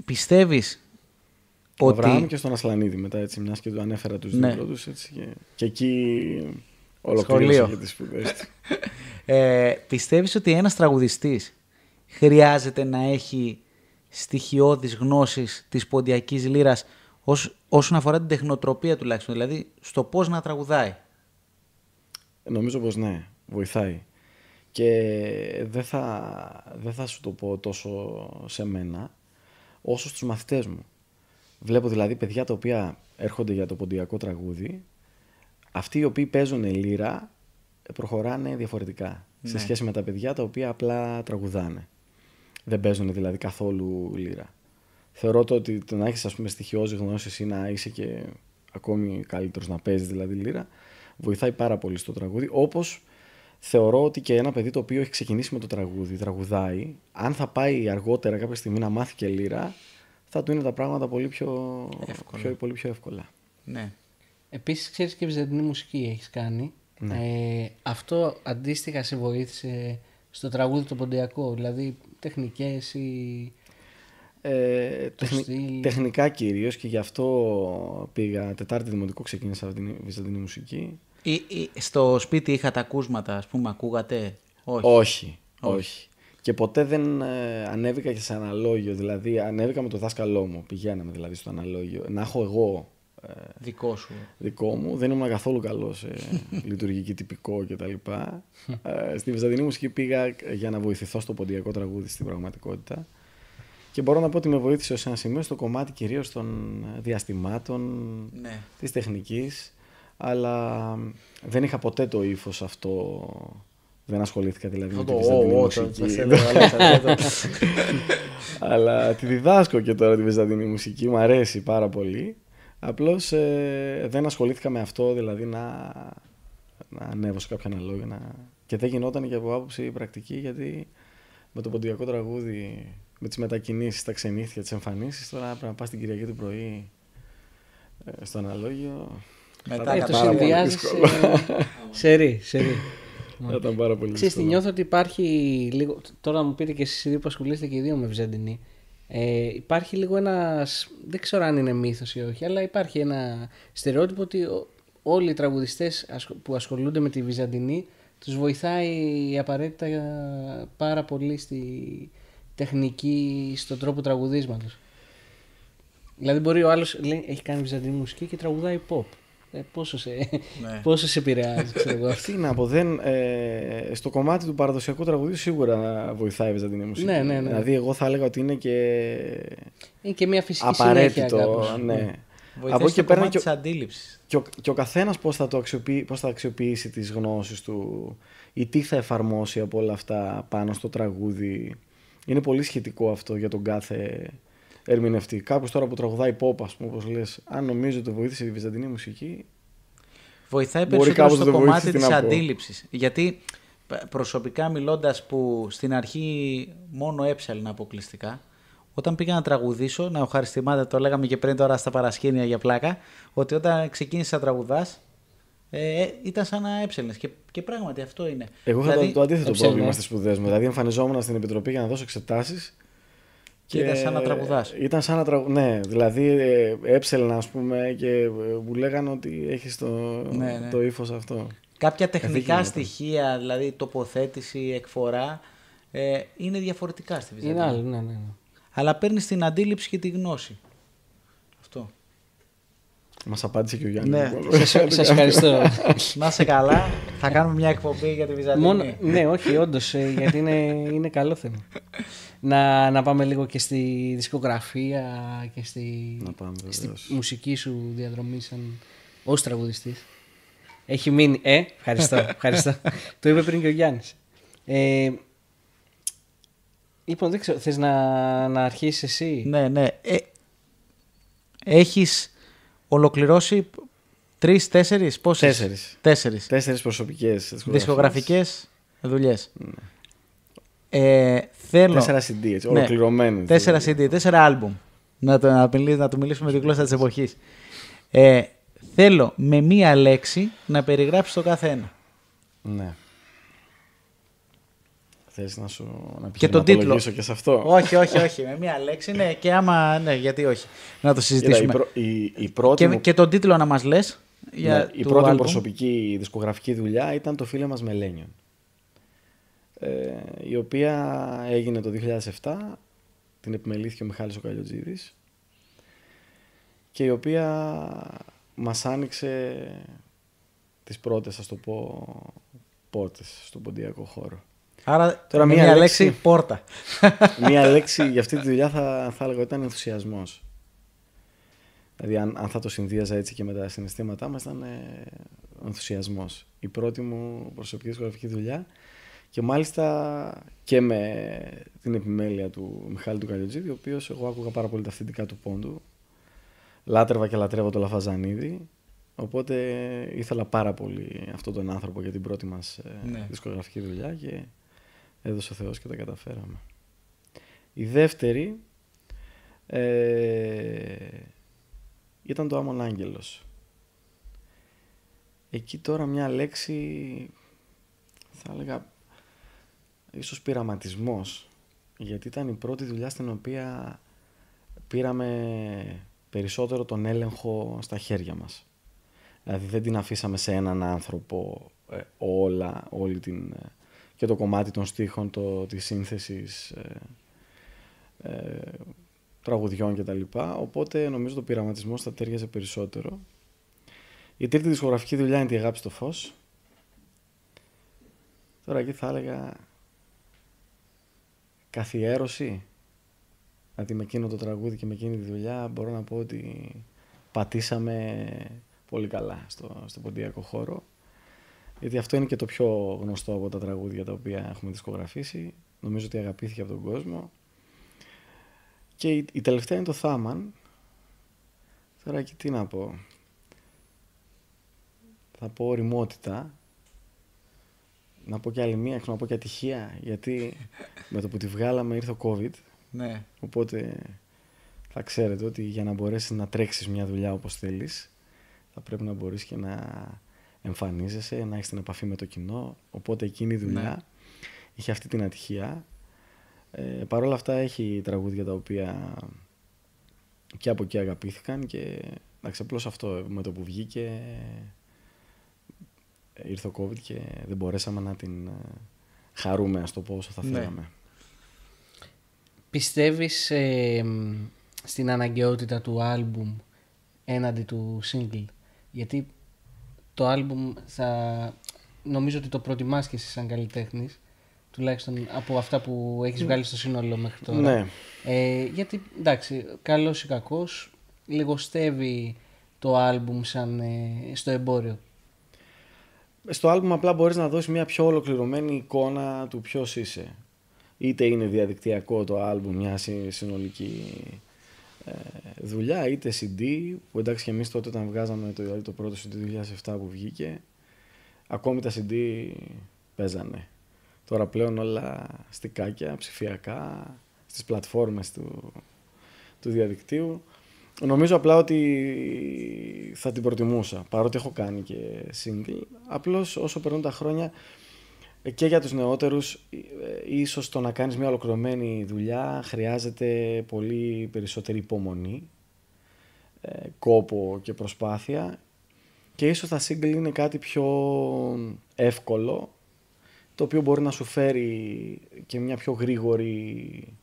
Πιστεύεις ο ότι... Αβραάμ και στον Ασλανίδη μετά, έτσι, μιας και του ανέφερα τους δύο πρώτους, έτσι, και εκεί ολοκλήρωσε και τις σπουδές του. Πιστεύεις ότι ένας τραγουδιστής χρειάζεται να έχει στοιχειώδεις γνώσεις της ποντιακής λύρας όσον αφορά την τεχνοτροπία τουλάχιστον, δηλαδή στο πώς να τραγουδάει? Νομίζω πως ναι, βοηθάει. Και δεν θα σου το πω τόσο σε μένα, όσο στους μαθητές μου. Βλέπω δηλαδή παιδιά τα οποία έρχονται για το ποντιακό τραγούδι, αυτοί οι οποίοι παίζουν λύρα προχωράνε διαφορετικά σε σχέση με τα παιδιά τα οποία απλά τραγουδάνε. Δεν παίζουν δηλαδή καθόλου λύρα. Θεωρώ ότι το να έχεις, ας πούμε, στοιχειώδεις γνώσεις ή να είσαι και ακόμη καλύτερος να παίζεις δηλαδή λύρα, βοηθάει πάρα πολύ στο τραγούδι. Όπως θεωρώ ότι και ένα παιδί το οποίο έχει ξεκινήσει με το τραγούδι, τραγουδάει, αν θα πάει αργότερα κάποια στιγμή να μάθει και λύρα, θα του είναι τα πράγματα πολύ πιο εύκολα. Ναι. Επίσης, ξέρεις, και βυζαντινή μουσική έχεις κάνει. Ναι. Αυτό αντίστοιχα σε βοήθησε στο τραγούδι το ποντιακό, δηλαδή τεχνικές ή... Τεχνικά κυρίως, και γι' αυτό πήγα Τετάρτη Δημοτικό, ξεκίνησα την βυζαντινή μουσική. Στο σπίτι είχατε ακούσματα, ας πούμε, ακούγατε? Όχι. Και ποτέ δεν ανέβηκα και σε αναλόγιο, δηλαδή ανέβηκα με το δάσκαλό μου, πηγαίναμε δηλαδή στο αναλόγιο, να έχω εγώ δικό μου. Δεν ήμουν καθόλου καλός σε λειτουργική τυπικό κτλ. Στη βυζαντινή μουσική πήγα για να βοηθηθώ στο ποντιακό τραγούδι στην πραγματικότητα. Και μπορώ να πω ότι με βοήθησε σε ένα σημείο στο κομμάτι κυρίως των διαστημάτων, της τεχνικής, αλλά δεν είχα ποτέ το ύφος αυτό, δεν ασχολήθηκα δηλαδή με τη βυζαντινή μουσική. Αλλά τη διδάσκω και τώρα τη βυζαντινή μουσική, μου αρέσει πάρα πολύ. Απλώς δεν ασχολήθηκα με αυτό, δηλαδή να ανέβω σε κάποια αναλόγια. Και δεν γινόταν και από άποψη πρακτική, γιατί με το ποντιακό τραγούδι, με τις μετακινήσεις, τα ξενύχια, τις εμφανίσεις, τώρα πρέπει να πας την Κυριακή του πρωί στο αναλόγιο. Μετά το συνδυάζεις σερί. Θα ήταν πάρα πολύ δύσκολο. Ξέρεις, νιώθω ότι υπάρχει λίγο, τώρα μου πείτε και εσείς οι δύο που ασχολείστε και οι δύο με βυζαντινή, υπάρχει λίγο ένας, δεν ξέρω αν είναι μύθος ή όχι, αλλά υπάρχει ένα στερεότυπο ότι όλοι οι τραγουδιστές που ασχολούνται με τη βυζαντινή τους βοηθάει απαραίτητα πάρα πολύ στη τεχνική, στον τρόπο τραγουδίσματος. Δηλαδή μπορεί ο άλλος έχει κάνει βυζαντινή μουσική και τραγουδάει pop. Πόσο σε επηρεάζει, ξέρω εγώ. Τι να πω, στο κομμάτι του παραδοσιακού τραγουδίου σίγουρα βοηθάει η βυζαντινή μουσική. Ναι. Δηλαδή εγώ θα έλεγα ότι είναι και μια φυσική απαραίτητο. Ναι. Βοηθάει στο κομμάτι της αντίληψης. Και ο καθένας πώς θα αξιοποιήσει τις γνώσεις του ή τι θα εφαρμόσει από όλα αυτά πάνω στο τραγούδι. Είναι πολύ σχετικό αυτό για τον κάθε ερμηνευτή. Κάποιος τώρα που τραγουδάει pop, ας πούμε, όπως λες, αν νομίζω ότι βοήθησε τη βυζαντινή μουσική, βοηθάει περισσότερο στο κομμάτι της αντίληψης. Γιατί προσωπικά μιλώντας, που στην αρχή μόνο έψαλνα αποκλειστικά, όταν πήγα να τραγουδήσω, να ευχαριστημάτε, το λέγαμε και πριν τώρα στα παρασκήνια για πλάκα, ότι όταν ξεκίνησα να τραγουδάς, ήταν σαν να έψελνες. Και πράγματι αυτό είναι. Εγώ είχα Δηλαδή, το αντίθετο έψελνε. πρόβλημα στις σπουδές μου. Δηλαδή, εμφανιζόμουν στην επιτροπή για να δώσω εξετάσεις. Και ήταν σαν να τραγουδάς. Ήταν σαν να ναι, δηλαδή έψελνα, ας πούμε, και μου λέγανε ότι έχεις το ύφος αυτό. Κάποια τεχνικά στοιχεία, δηλαδή τοποθέτηση, εκφορά, είναι διαφορετικά στη Βυζαντινή. Είναι άλλο, ναι. Αλλά παίρνεις την αντίληψη και τη γνώση. Αυτό. Μας απάντησε και ο Γιάννης. Ναι. Σας ευχαριστώ. Να είσαι καλά. Θα κάνουμε μια εκπομπή για τη Βυζαντινή. Ναι, όχι, όντως, γιατί είναι καλό θέμα. Να πάμε λίγο και στη δισκογραφία και στη μουσική σου διαδρομή ως τραγουδιστής. Έχει μείνει. Ευχαριστώ. Το είπε πριν και ο Γιάννης. Λοιπόν, δεν ξέρω, θες να αρχίσεις εσύ? Ναι. Έχεις ολοκληρώσει 3-4, πόσες? 4 προσωπικές δισκογραφικές δουλειές. Θέλω 4 CD, έτσι, ολοκληρωμένες. 4 CD, 4 άλμπουμ. Να το μιλήσουμε με τη γλώσσα της εποχής. Θέλω με μία λέξη να περιγράψεις το κάθε ένα. Ναι. Θες να επιχειρηματολογήσω και σε αυτό? Όχι. Με μία λέξη, ναι, και άμα. Ναι, γιατί όχι. Να το συζητήσουμε. Η πρώτη και τον τίτλο να μας λες. Η πρώτη μου προσωπική δισκογραφική δουλειά ήταν το Φίλε μας Μελένιον. Η οποία έγινε το 2007, την επιμελήθηκε ο Μιχάλης ο Καλιοτζίδης και η οποία μας άνοιξε τις πρώτες, ας το πω, πόρτες στον ποντιακό χώρο. Άρα τώρα μία λέξη πόρτα. Μία λέξη για αυτή τη δουλειά θα έλεγα ότι ήταν ενθουσιασμός. Δηλαδή αν θα το συνδύαζα έτσι και με τα συναισθήματά μας, ήταν ο ενθουσιασμός. Η πρώτη μου προσωπική δισκογραφική δουλειά. Και μάλιστα και με την επιμέλεια του Μιχάλη του Καλιοτζίδη, ο οποίος εγώ άκουγα πάρα πολύ τα αυθεντικά του πόντου. Λάτρευα και λατρεύω το Λαφαζανίδη. Οπότε ήθελα πάρα πολύ αυτόν τον άνθρωπο για την πρώτη μας δισκογραφική δουλειά και έδωσε ο Θεός και τα καταφέραμε. Η δεύτερη ήταν το Άμον Άγγελος. Εκεί τώρα μια λέξη θα έλεγα ίσως πειραματισμός, γιατί ήταν η πρώτη δουλειά στην οποία πήραμε περισσότερο τον έλεγχο στα χέρια μας. Δηλαδή δεν την αφήσαμε σε έναν άνθρωπο όλη την, και το κομμάτι των στίχων, της σύνθεσης τραγουδιών κτλ. Οπότε νομίζω το πειραματισμός θα τέριαζε περισσότερο. Η τρίτη δισκογραφική δουλειά είναι τη Αγάπη στο Φως. Τώρα εκεί θα έλεγα καθιέρωση. Δηλαδή με εκείνο το τραγούδι και με εκείνη τη δουλειά μπορώ να πω ότι πατήσαμε πολύ καλά στο ποντιακό χώρο. Γιατί αυτό είναι και το πιο γνωστό από τα τραγούδια τα οποία έχουμε δισκογραφήσει. Νομίζω ότι αγαπήθηκε από τον κόσμο. Και η τελευταία είναι το Θάμαν. Τώρα εκεί τι να πω. Θα πω ωριμότητα. Να πω και άλλη μία, να πω και ατυχία, γιατί με το που τη βγάλαμε ήρθε ο COVID. Ναι. Οπότε θα ξέρετε ότι για να μπορέσεις να τρέξεις μια δουλειά όπως θέλεις, θα πρέπει να μπορείς και να εμφανίζεσαι, να έχεις την επαφή με το κοινό. Οπότε εκείνη η δουλειά είχε αυτή την ατυχία. Παρ' όλα αυτά έχει τραγούδια τα οποία και από εκεί αγαπήθηκαν και εντάξει, απλώς αυτό με το που βγήκε ήρθε ο COVID και δεν μπορέσαμε να την χαρούμε, ας το πω, όσο θα θέλαμε. Πιστεύεις στην αναγκαιότητα του άλμπουμ έναντι του single? Γιατί το άλμπουμ νομίζω ότι το προτιμάς και εσύ σαν καλλιτέχνης, τουλάχιστον από αυτά που έχεις βγάλει στο σύνολο μέχρι τώρα. Ναι. Γιατί εντάξει, καλός ή κακός, λιγοστεύει το άλμπουμ σαν στο εμπόριο. Στο άλμπουμ απλά μπορείς να δώσεις μια πιο ολοκληρωμένη εικόνα του ποιος είσαι. Είτε είναι διαδικτυακό το άλμπουμ, μια συνολική δουλειά, είτε CD, που εντάξει και εμείς τότε όταν βγάζαμε το πρώτο CD 2007 που βγήκε, ακόμη τα CD παίζανε. Τώρα πλέον όλα στικάκια, ψηφιακά, στις πλατφόρμες του διαδικτύου. Νομίζω απλά ότι θα την προτιμούσα, παρότι έχω κάνει και single. Απλώς όσο περνούν τα χρόνια και για τους νεότερους, ίσως το να κάνεις μια ολοκληρωμένη δουλειά χρειάζεται πολύ περισσότερη υπομονή, κόπο και προσπάθεια, και ίσως τα single είναι κάτι πιο εύκολο, το οποίο μπορεί να σου φέρει και μια πιο γρήγορη,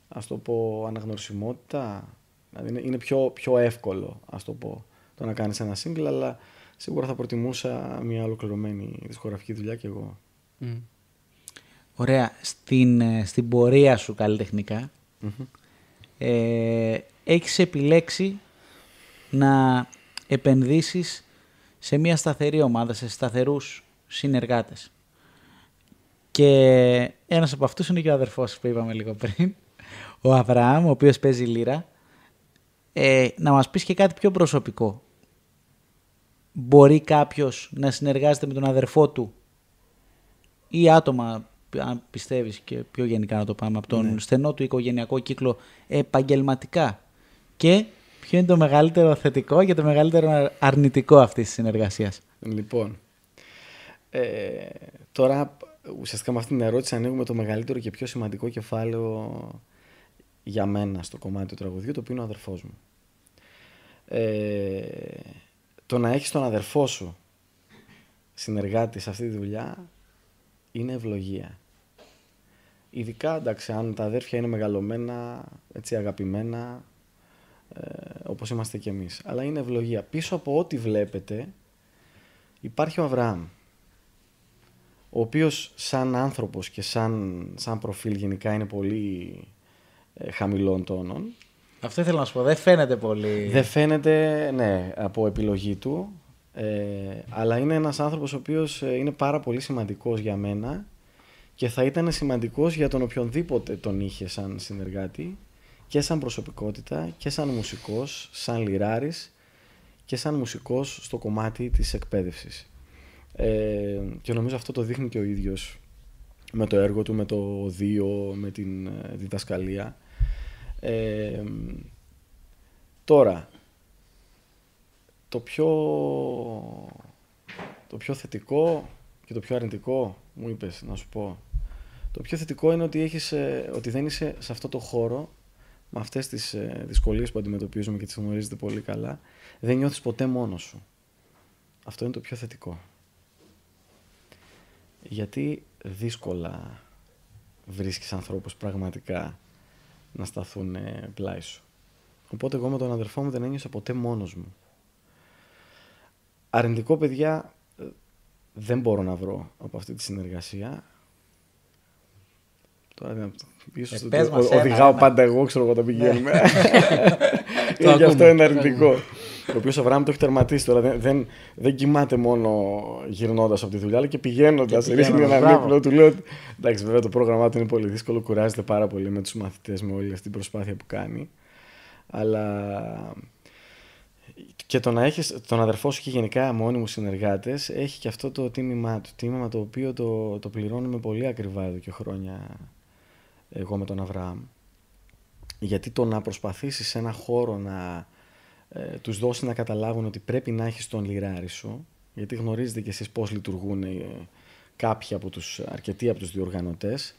ας το πω, αναγνωρισιμότητα. Δηλαδή είναι πιο εύκολο, ας το πω, το να κάνεις ένα single, αλλά σίγουρα θα προτιμούσα μια ολοκληρωμένη δισκογραφική δουλειά κι εγώ. Ωραία. Στην πορεία σου καλλιτεχνικά, έχεις επιλέξει να επενδύσεις σε μια σταθερή ομάδα, σε σταθερούς συνεργάτες. Και ένας από αυτούς είναι και ο αδερφός που είπαμε λίγο πριν, ο Αβραάμ, ο οποίος παίζει λύρα. Να μας πεις και κάτι πιο προσωπικό. Μπορεί κάποιος να συνεργάζεται με τον αδερφό του ή άτομα, αν πιστεύεις και πιο γενικά να το πάμε, από τον στενό του οικογενειακό κύκλο επαγγελματικά? Και ποιο είναι το μεγαλύτερο θετικό και το μεγαλύτερο αρνητικό αυτής της συνεργασίας? Λοιπόν, τώρα ουσιαστικά με αυτήν την ερώτηση ανοίγουμε το μεγαλύτερο και πιο σημαντικό κεφάλαιο για μένα στο κομμάτι του τραγουδιού, το οποίο είναι ο αδερφός μου. Το να έχεις τον αδερφό σου συνεργάτη σε αυτή τη δουλειά είναι ευλογία. Ειδικά, εντάξει, αν τα αδέρφια είναι μεγαλωμένα, έτσι αγαπημένα, όπως είμαστε κι εμείς. Αλλά είναι ευλογία. Πίσω από ό,τι βλέπετε υπάρχει ο Αβραάμ, ο οποίος σαν άνθρωπος και σαν προφίλ γενικά είναι πολύ χαμηλών τόνων. Αυτό ήθελα να σου πω, δεν φαίνεται πολύ. Δεν φαίνεται, ναι, από επιλογή του, αλλά είναι ένας άνθρωπος ο οποίος είναι πάρα πολύ σημαντικός για μένα και θα ήταν σημαντικός για τον οποιονδήποτε τον είχε σαν συνεργάτη, και σαν προσωπικότητα και σαν μουσικός, σαν λυράρης και σαν μουσικός στο κομμάτι της εκπαίδευσης. Και νομίζω αυτό το δείχνει και ο ίδιος με το έργο του, με το Δίο, με την διδασκαλία. Τώρα, το πιο θετικό και το πιο αρνητικό, μου είπες να σου πω. Το πιο θετικό είναι ότι δεν είσαι σε αυτό το χώρο, με αυτές τις δυσκολίες που αντιμετωπίζουμε και τις γνωρίζετε πολύ καλά, δεν νιώθεις ποτέ μόνος σου. Αυτό είναι το πιο θετικό. Γιατί δύσκολα βρίσκεις ανθρώπους πραγματικά να σταθούν πλάι σου. Οπότε εγώ με τον αδερφό μου δεν ένιωσα ποτέ μόνος μου. Αρνητικό, παιδιά, δεν μπορώ να βρω από αυτή τη συνεργασία. Τώρα ίσως οδηγάω πάντα εγώ, ξέρω εγώ, τα πηγαίνουμε. Γι' αυτό είναι αρνητικό. Το οποίο ο Αβραάμ το έχει τερματίσει τώρα. Δεν κοιμάται μόνο γυρνώντας από τη δουλειά, αλλά και πηγαίνοντας. Ρίχνει έναν ύπνο, του λέω. Εντάξει, βέβαια το πρόγραμμά του είναι πολύ δύσκολο, κουράζεται πάρα πολύ με τους μαθητές, με όλη αυτή την προσπάθεια που κάνει. Αλλά και το να έχεις τον αδερφό σου και γενικά μόνιμους συνεργάτες έχει και αυτό το τίμημά του. Τίμημα το οποίο το πληρώνουμε πολύ ακριβά εδώ και χρόνια εγώ με τον Αβραάμ. Γιατί το να προσπαθήσεις σε ένα χώρο να τους δώσει να καταλάβουν ότι πρέπει να έχεις τον λιράρι σου, γιατί γνωρίζετε κι εσείς πώς λειτουργούν αρκετοί από τους διοργανωτές,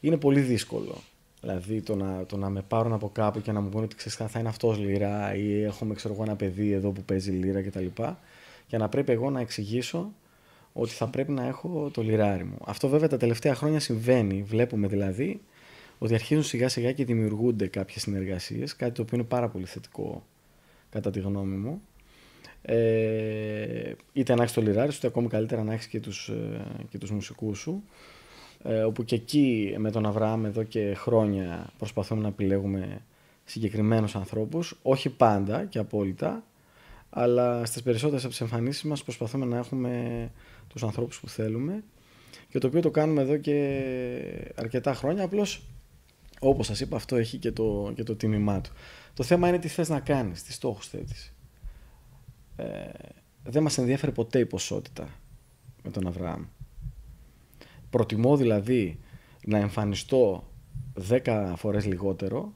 είναι πολύ δύσκολο. Δηλαδή το να με πάρουν από κάπου και να μου πούνε ότι ξέρεις, θα είναι αυτός λυρά ή έχουμε ένα παιδί εδώ που παίζει λύρα κτλ. Και να πρέπει εγώ να εξηγήσω ότι θα πρέπει να έχω το λιράρι μου. Αυτό βέβαια τα τελευταία χρόνια συμβαίνει. Βλέπουμε δηλαδή ότι αρχίζουν σιγά σιγά και δημιουργούνται κάποιες συνεργασίες, κάτι το οποίο είναι πάρα πολύ θετικό κατά τη γνώμη μου. Είτε να έχεις το λιράρι σου, είτε ακόμη καλύτερα να έχεις και τους μουσικούς σου. Όπου και εκεί με τον Αβραάμ εδώ και χρόνια προσπαθούμε να επιλέγουμε συγκεκριμένους ανθρώπους, όχι πάντα και απόλυτα, αλλά στις περισσότερες από τις εμφανίσεις μας προσπαθούμε να έχουμε τους ανθρώπους που θέλουμε, και το οποίο το κάνουμε εδώ και αρκετά χρόνια. Απλώς, όπως σας είπα, αυτό έχει και το τίμημά του. Το θέμα είναι τι θες να κάνεις, τι στόχους θέτεις. Δεν μας ενδιαφέρει ποτέ η ποσότητα με τον Αβραάμ. Προτιμώ δηλαδή να εμφανιστώ 10 φορές λιγότερο,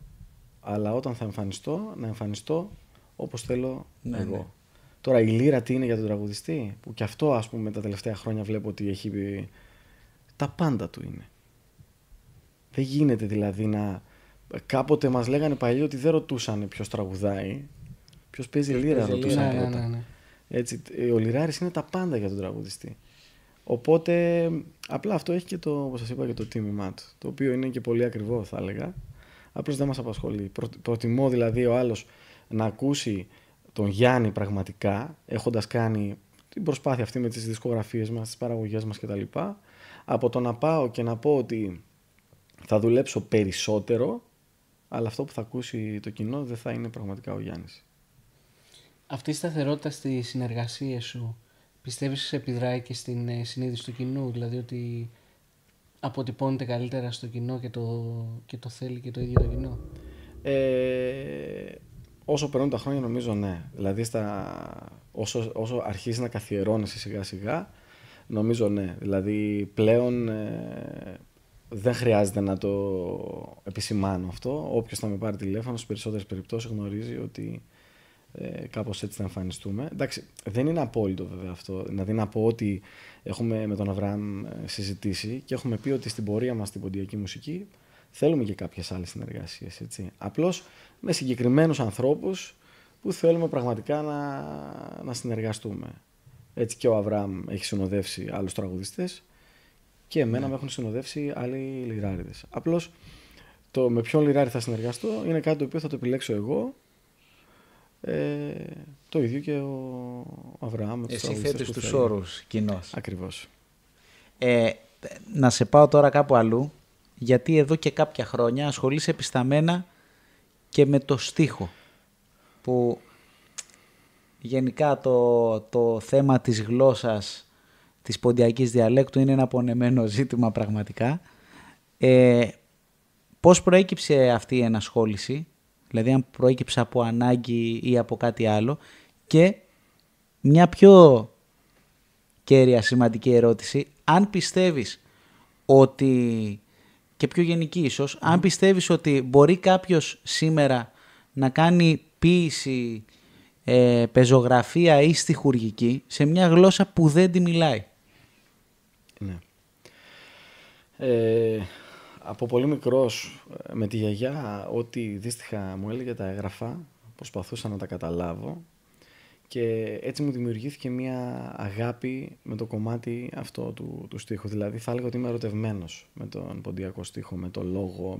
αλλά όταν θα εμφανιστώ, να εμφανιστώ όπως θέλω εγώ. Ναι. Τώρα η λύρα τι είναι για τον τραγουδιστή, που και αυτό ας πούμε τα τελευταία χρόνια βλέπω ότι έχει πει, τα πάντα του είναι. Δεν γίνεται δηλαδή να... Κάποτε μας λέγανε παλιοί ότι δεν ρωτούσαν ποιος τραγουδάει, ποιος παίζει λύρα ρωτούσαν πρώτα. Ναι. Έτσι, ο λυράρης είναι τα πάντα για τον τραγουδιστή. Οπότε απλά αυτό έχει και το, όπως σας είπα, και το τίμημά του, το οποίο είναι και πολύ ακριβό θα έλεγα. Απλώς δεν μας απασχολεί. Προτιμώ δηλαδή ο άλλος να ακούσει τον Γιάννη πραγματικά, έχοντας κάνει την προσπάθεια αυτή με τις δισκογραφίες μας, τις παραγωγές μας κτλ. Από το να πάω και να πω ότι θα δουλέψω περισσότερο, αλλά αυτό που θα ακούσει το κοινό δεν θα είναι πραγματικά ο Γιάννης. Αυτή η σταθερότητα στις συνεργασίες σου πιστεύεις επιδράει και στην συνείδηση του κοινού, δηλαδή ότι αποτυπώνεται καλύτερα στο κοινό και το θέλει και το ίδιο το κοινό? Όσο περνούν τα χρόνια νομίζω ναι. Δηλαδή όσο αρχίζει να καθιερώνεσαι σιγά σιγά, νομίζω ναι. Δηλαδή πλέον δεν χρειάζεται να το επισημάνω αυτό. Όποιος θα με πάρει τηλέφωνο στις περισσότερες περιπτώσεις γνωρίζει ότι κάπως έτσι θα εμφανιστούμε. Εντάξει, δεν είναι απόλυτο βέβαια αυτό. Δηλαδή να πω ότι έχουμε με τον Αβραάμ συζητήσει και έχουμε πει ότι στην πορεία μας στην ποντιακή μουσική θέλουμε και κάποιες άλλες συνεργασίες. Έτσι. Απλώς με συγκεκριμένους ανθρώπους που θέλουμε πραγματικά να συνεργαστούμε. Έτσι και ο Αβραάμ έχει συνοδεύσει άλλους τραγουδιστές και εμένα με έχουν συνοδεύσει άλλοι λιράριδες. Απλώς το με ποιον λιράρι θα συνεργαστώ είναι κάτι το οποίο θα το επιλέξω εγώ. Το ίδιο και ο Αβραάμ. Εσύ θέτεις τους όρους κοινώς. Ακριβώς. Να σε πάω τώρα κάπου αλλού, γιατί εδώ και κάποια χρόνια ασχολείσαι επισταμένα και με το στίχο, που γενικά το θέμα της γλώσσας της ποντιακής διαλέκτου είναι ένα απονεμένο ζήτημα πραγματικά. Πώς προέκυψε αυτή η ενασχόληση, δηλαδή αν προέκυψε από ανάγκη ή από κάτι άλλο, και μια πιο κέρια σημαντική ερώτηση, αν πιστεύεις ότι, και πιο γενική ίσως, αν πιστεύεις ότι μπορεί κάποιος σήμερα να κάνει ποίηση, πεζογραφία ή στιχουργική σε μια γλώσσα που δεν τη μιλάει. Ναι. Από πολύ μικρός με τη γιαγιά ό,τι δύστιχα μου έλεγε τα έγραφα, προσπαθούσα να τα καταλάβω και έτσι μου δημιουργήθηκε μια αγάπη με το κομμάτι αυτό του στίχου. Δηλαδή θα έλεγα ότι είμαι ερωτευμένος με τον ποντιακό στίχο, με το λόγο,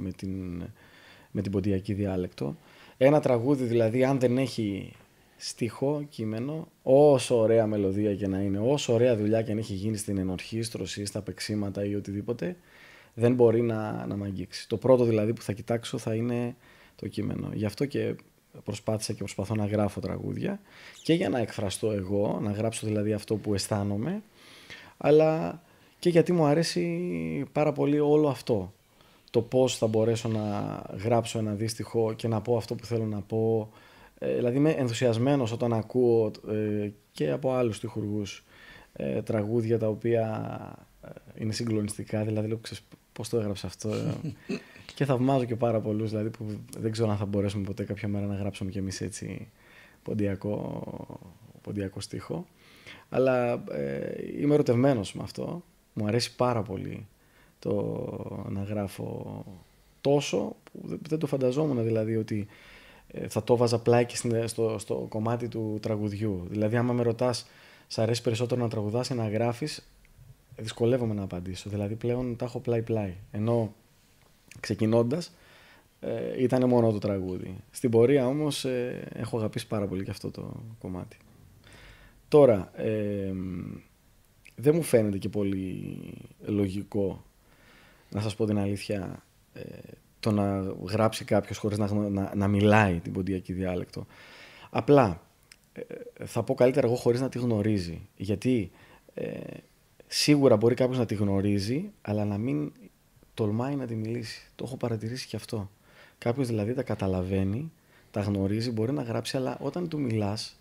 με την ποντιακή διάλεκτο. Ένα τραγούδι δηλαδή αν δεν έχει στίχο, κείμενο, όσο ωραία μελωδία και να είναι, όσο ωραία δουλειά και αν έχει γίνει στην ενορχήστρωση, στα παίξήματα ή οτιδήποτε, δεν μπορεί να μ' αγγίξει. Το πρώτο δηλαδή που θα κοιτάξω θα είναι το κείμενο. Γι' αυτό και προσπάθησα και προσπαθώ να γράφω τραγούδια και για να εκφραστώ εγώ, να γράψω δηλαδή αυτό που αισθάνομαι, αλλά και γιατί μου αρέσει πάρα πολύ όλο αυτό. Το πώς θα μπορέσω να γράψω ένα δύστιχο και να πω αυτό που θέλω να πω. Δηλαδή είμαι ενθουσιασμένος όταν ακούω και από άλλους στιχουργούς τραγούδια τα οποία είναι συγκλονιστικά, δηλαδή λέω πώς το έγραψα αυτό και θαυμάζω και πάρα πολλούς δηλαδή, που δεν ξέρω αν θα μπορέσουμε ποτέ κάποια μέρα να γράψουμε κι εμείς έτσι ποντιακό στίχο, αλλά είμαι ερωτευμένος με αυτό, μου αρέσει πάρα πολύ το να γράφω τόσο που δεν το φανταζόμουν δηλαδή ότι θα το βάζα πλάκι στο κομμάτι του τραγουδιού. Δηλαδή άμα με ρωτάς σ' αρέσει περισσότερο να τραγουδάς ή να γράφεις, δυσκολεύομαι να απαντήσω. Δηλαδή πλέον τα έχω πλάι-πλάι. Ενώ ξεκινώντας ήταν μόνο το τραγούδι. Στην πορεία όμως έχω αγαπήσει πάρα πολύ και αυτό το κομμάτι. Τώρα, δεν μου φαίνεται και πολύ λογικό, να σας πω την αλήθεια, το να γράψει κάποιος χωρίς να μιλάει την ποντιακή διάλεκτο. Απλά θα πω καλύτερα εγώ χωρίς να τη γνωρίζει. Γιατί σίγουρα μπορεί κάποιος να τη γνωρίζει, αλλά να μην τολμάει να τη μιλήσει. Το έχω παρατηρήσει και αυτό. Κάποιος δηλαδή τα καταλαβαίνει, τα γνωρίζει, μπορεί να γράψει, αλλά όταν του μιλάς,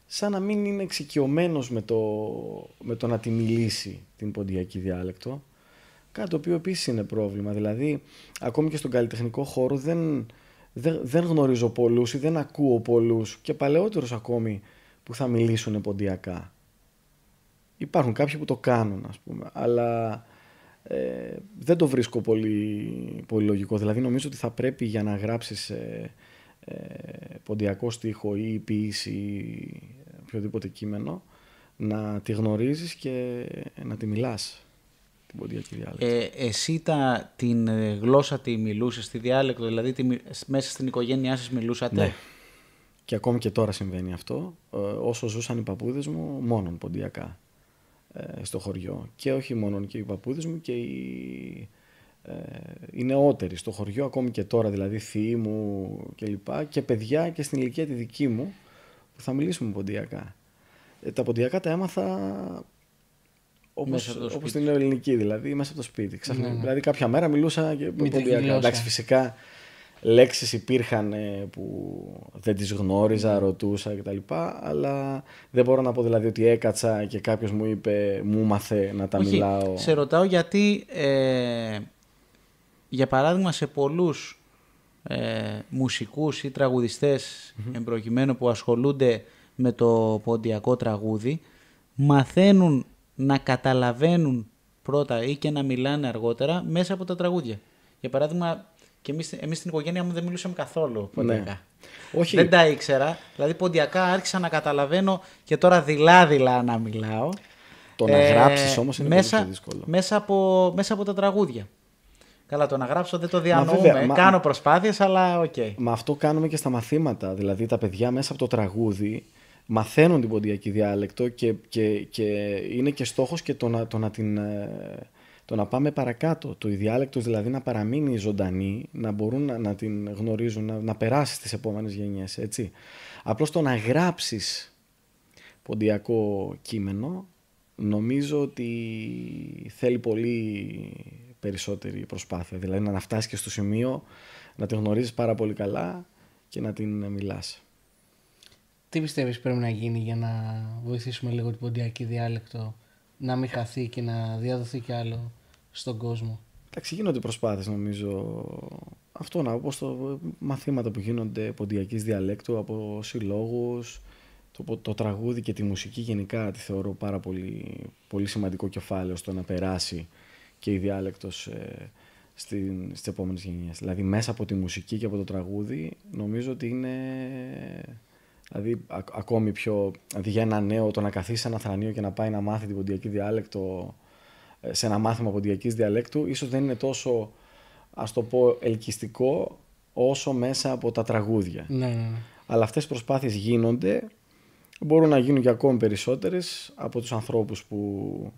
σαν να μην είναι εξοικειωμένος με το να τη μιλήσει την ποντιακή διάλεκτο. Κάτι το οποίο επίσης είναι πρόβλημα. Δηλαδή, ακόμη και στον καλλιτεχνικό χώρο δεν δεν γνωρίζω πολλούς ή δεν ακούω πολλούς και παλαιότερους ακόμη που θα μιλήσουν ποντιακά. Υπάρχουν κάποιοι που το κάνουν, ας πούμε, αλλά δεν το βρίσκω πολύ λογικό. Δηλαδή νομίζω ότι θα πρέπει για να γράψεις ποντιακό στίχο ή ποίηση ή οποιοδήποτε κείμενο να τη γνωρίζεις και να τη μιλάς, την ποντιακή διάλεκτο. Εσύ την γλώσσα τη μιλούσες, τη διάλεκτο, δηλαδή μέσα στην οικογένειά σας μιλούσατε? Ναι. Και ακόμη και τώρα συμβαίνει αυτό. Όσο ζούσαν οι παππούδες μου, μόνον ποντιακά στο χωριό. Και όχι μόνον και οι παππούδες μου και οι νεότεροι στο χωριό, ακόμη και τώρα, δηλαδή θείοι μου και παιδιά και στην ηλικία τη δική μου που θα μιλήσουμε ποντιακά. Τα ποντιακά τα έμαθα όπως την ελληνική, δηλαδή μέσα από το σπίτι. Δηλαδή κάποια μέρα μιλούσα και ποντιακά. Εντάξει, φυσικά λέξεις υπήρχαν που δεν τις γνώριζα, ρωτούσα κτλ. Αλλά δεν μπορώ να πω δηλαδή ότι έκατσα και κάποιος μου είπε, μου μάθε να τα μιλάω. Σε ρωτάω γιατί, για παράδειγμα, σε πολλούς μουσικούς ή τραγουδιστές εμπροκειμένου που ασχολούνται με το ποντιακό τραγούδι, μαθαίνουν να καταλαβαίνουν πρώτα ή και να μιλάνε αργότερα μέσα από τα τραγούδια. Για παράδειγμα, και εμείς στην οικογένεια μου δεν μιλούσαμε καθόλου ποντιακά. Ναι. Όχι. Δεν τα ήξερα. Δηλαδή ποντιακά άρχισα να καταλαβαίνω και τώρα δειλά-δειλά να μιλάω. Το να γράψεις όμως είναι πολύ πιο δύσκολο. Μέσα από τα τραγούδια. Καλά, το να γράψω δεν το διανοούμε. Κάνω προσπάθειες, αλλά οκ. Μα αυτό κάνουμε και στα μαθήματα. Δηλαδή τα παιδιά μέσα από το τραγούδι μαθαίνουν την ποντιακή διάλεκτο και είναι και στόχος και το να πάμε παρακάτω. Το η διάλεκτος δηλαδή να παραμείνει ζωντανή, να μπορούν να την γνωρίζουν, να περάσει στις επόμενες γενιές. Έτσι. Απλώς το να γράψεις ποντιακό κείμενο νομίζω ότι θέλει πολύ περισσότερη προσπάθεια. Δηλαδή να φτάσεις και στο σημείο να την γνωρίζεις πάρα πολύ καλά και να την μιλάς. Τι πιστεύεις πρέπει να γίνει για να βοηθήσουμε λίγο την ποντιακή διάλεκτο να μην χαθεί και να διαδοθεί κι άλλο στον κόσμο? Εντάξει, γίνονται προσπάθειες νομίζω. Αυτό όπως το μαθήματα που γίνονται ποντιακής διαλέκτου από συλλόγους, το τραγούδι και τη μουσική γενικά τη θεωρώ πάρα πολύ, πολύ σημαντικό κεφάλαιο στο να περάσει και η διάλεκτος στις επόμενες γενιές. Δηλαδή μέσα από τη μουσική και από το τραγούδι νομίζω ότι είναι δηλαδή, ακόμη πιο... Δηλαδή για ένα νέο το να καθίσει σε ένα θρανείο και να πάει να μάθει την ποντιακή διάλεκτο σε ένα μάθημα ποντιακής διαλέκτου ίσως δεν είναι τόσο, ας το πω, ελκυστικό όσο μέσα από τα τραγούδια. Ναι. Αλλά αυτές οι προσπάθειες γίνονται, μπορούν να γίνουν και ακόμη περισσότερες από τους ανθρώπους που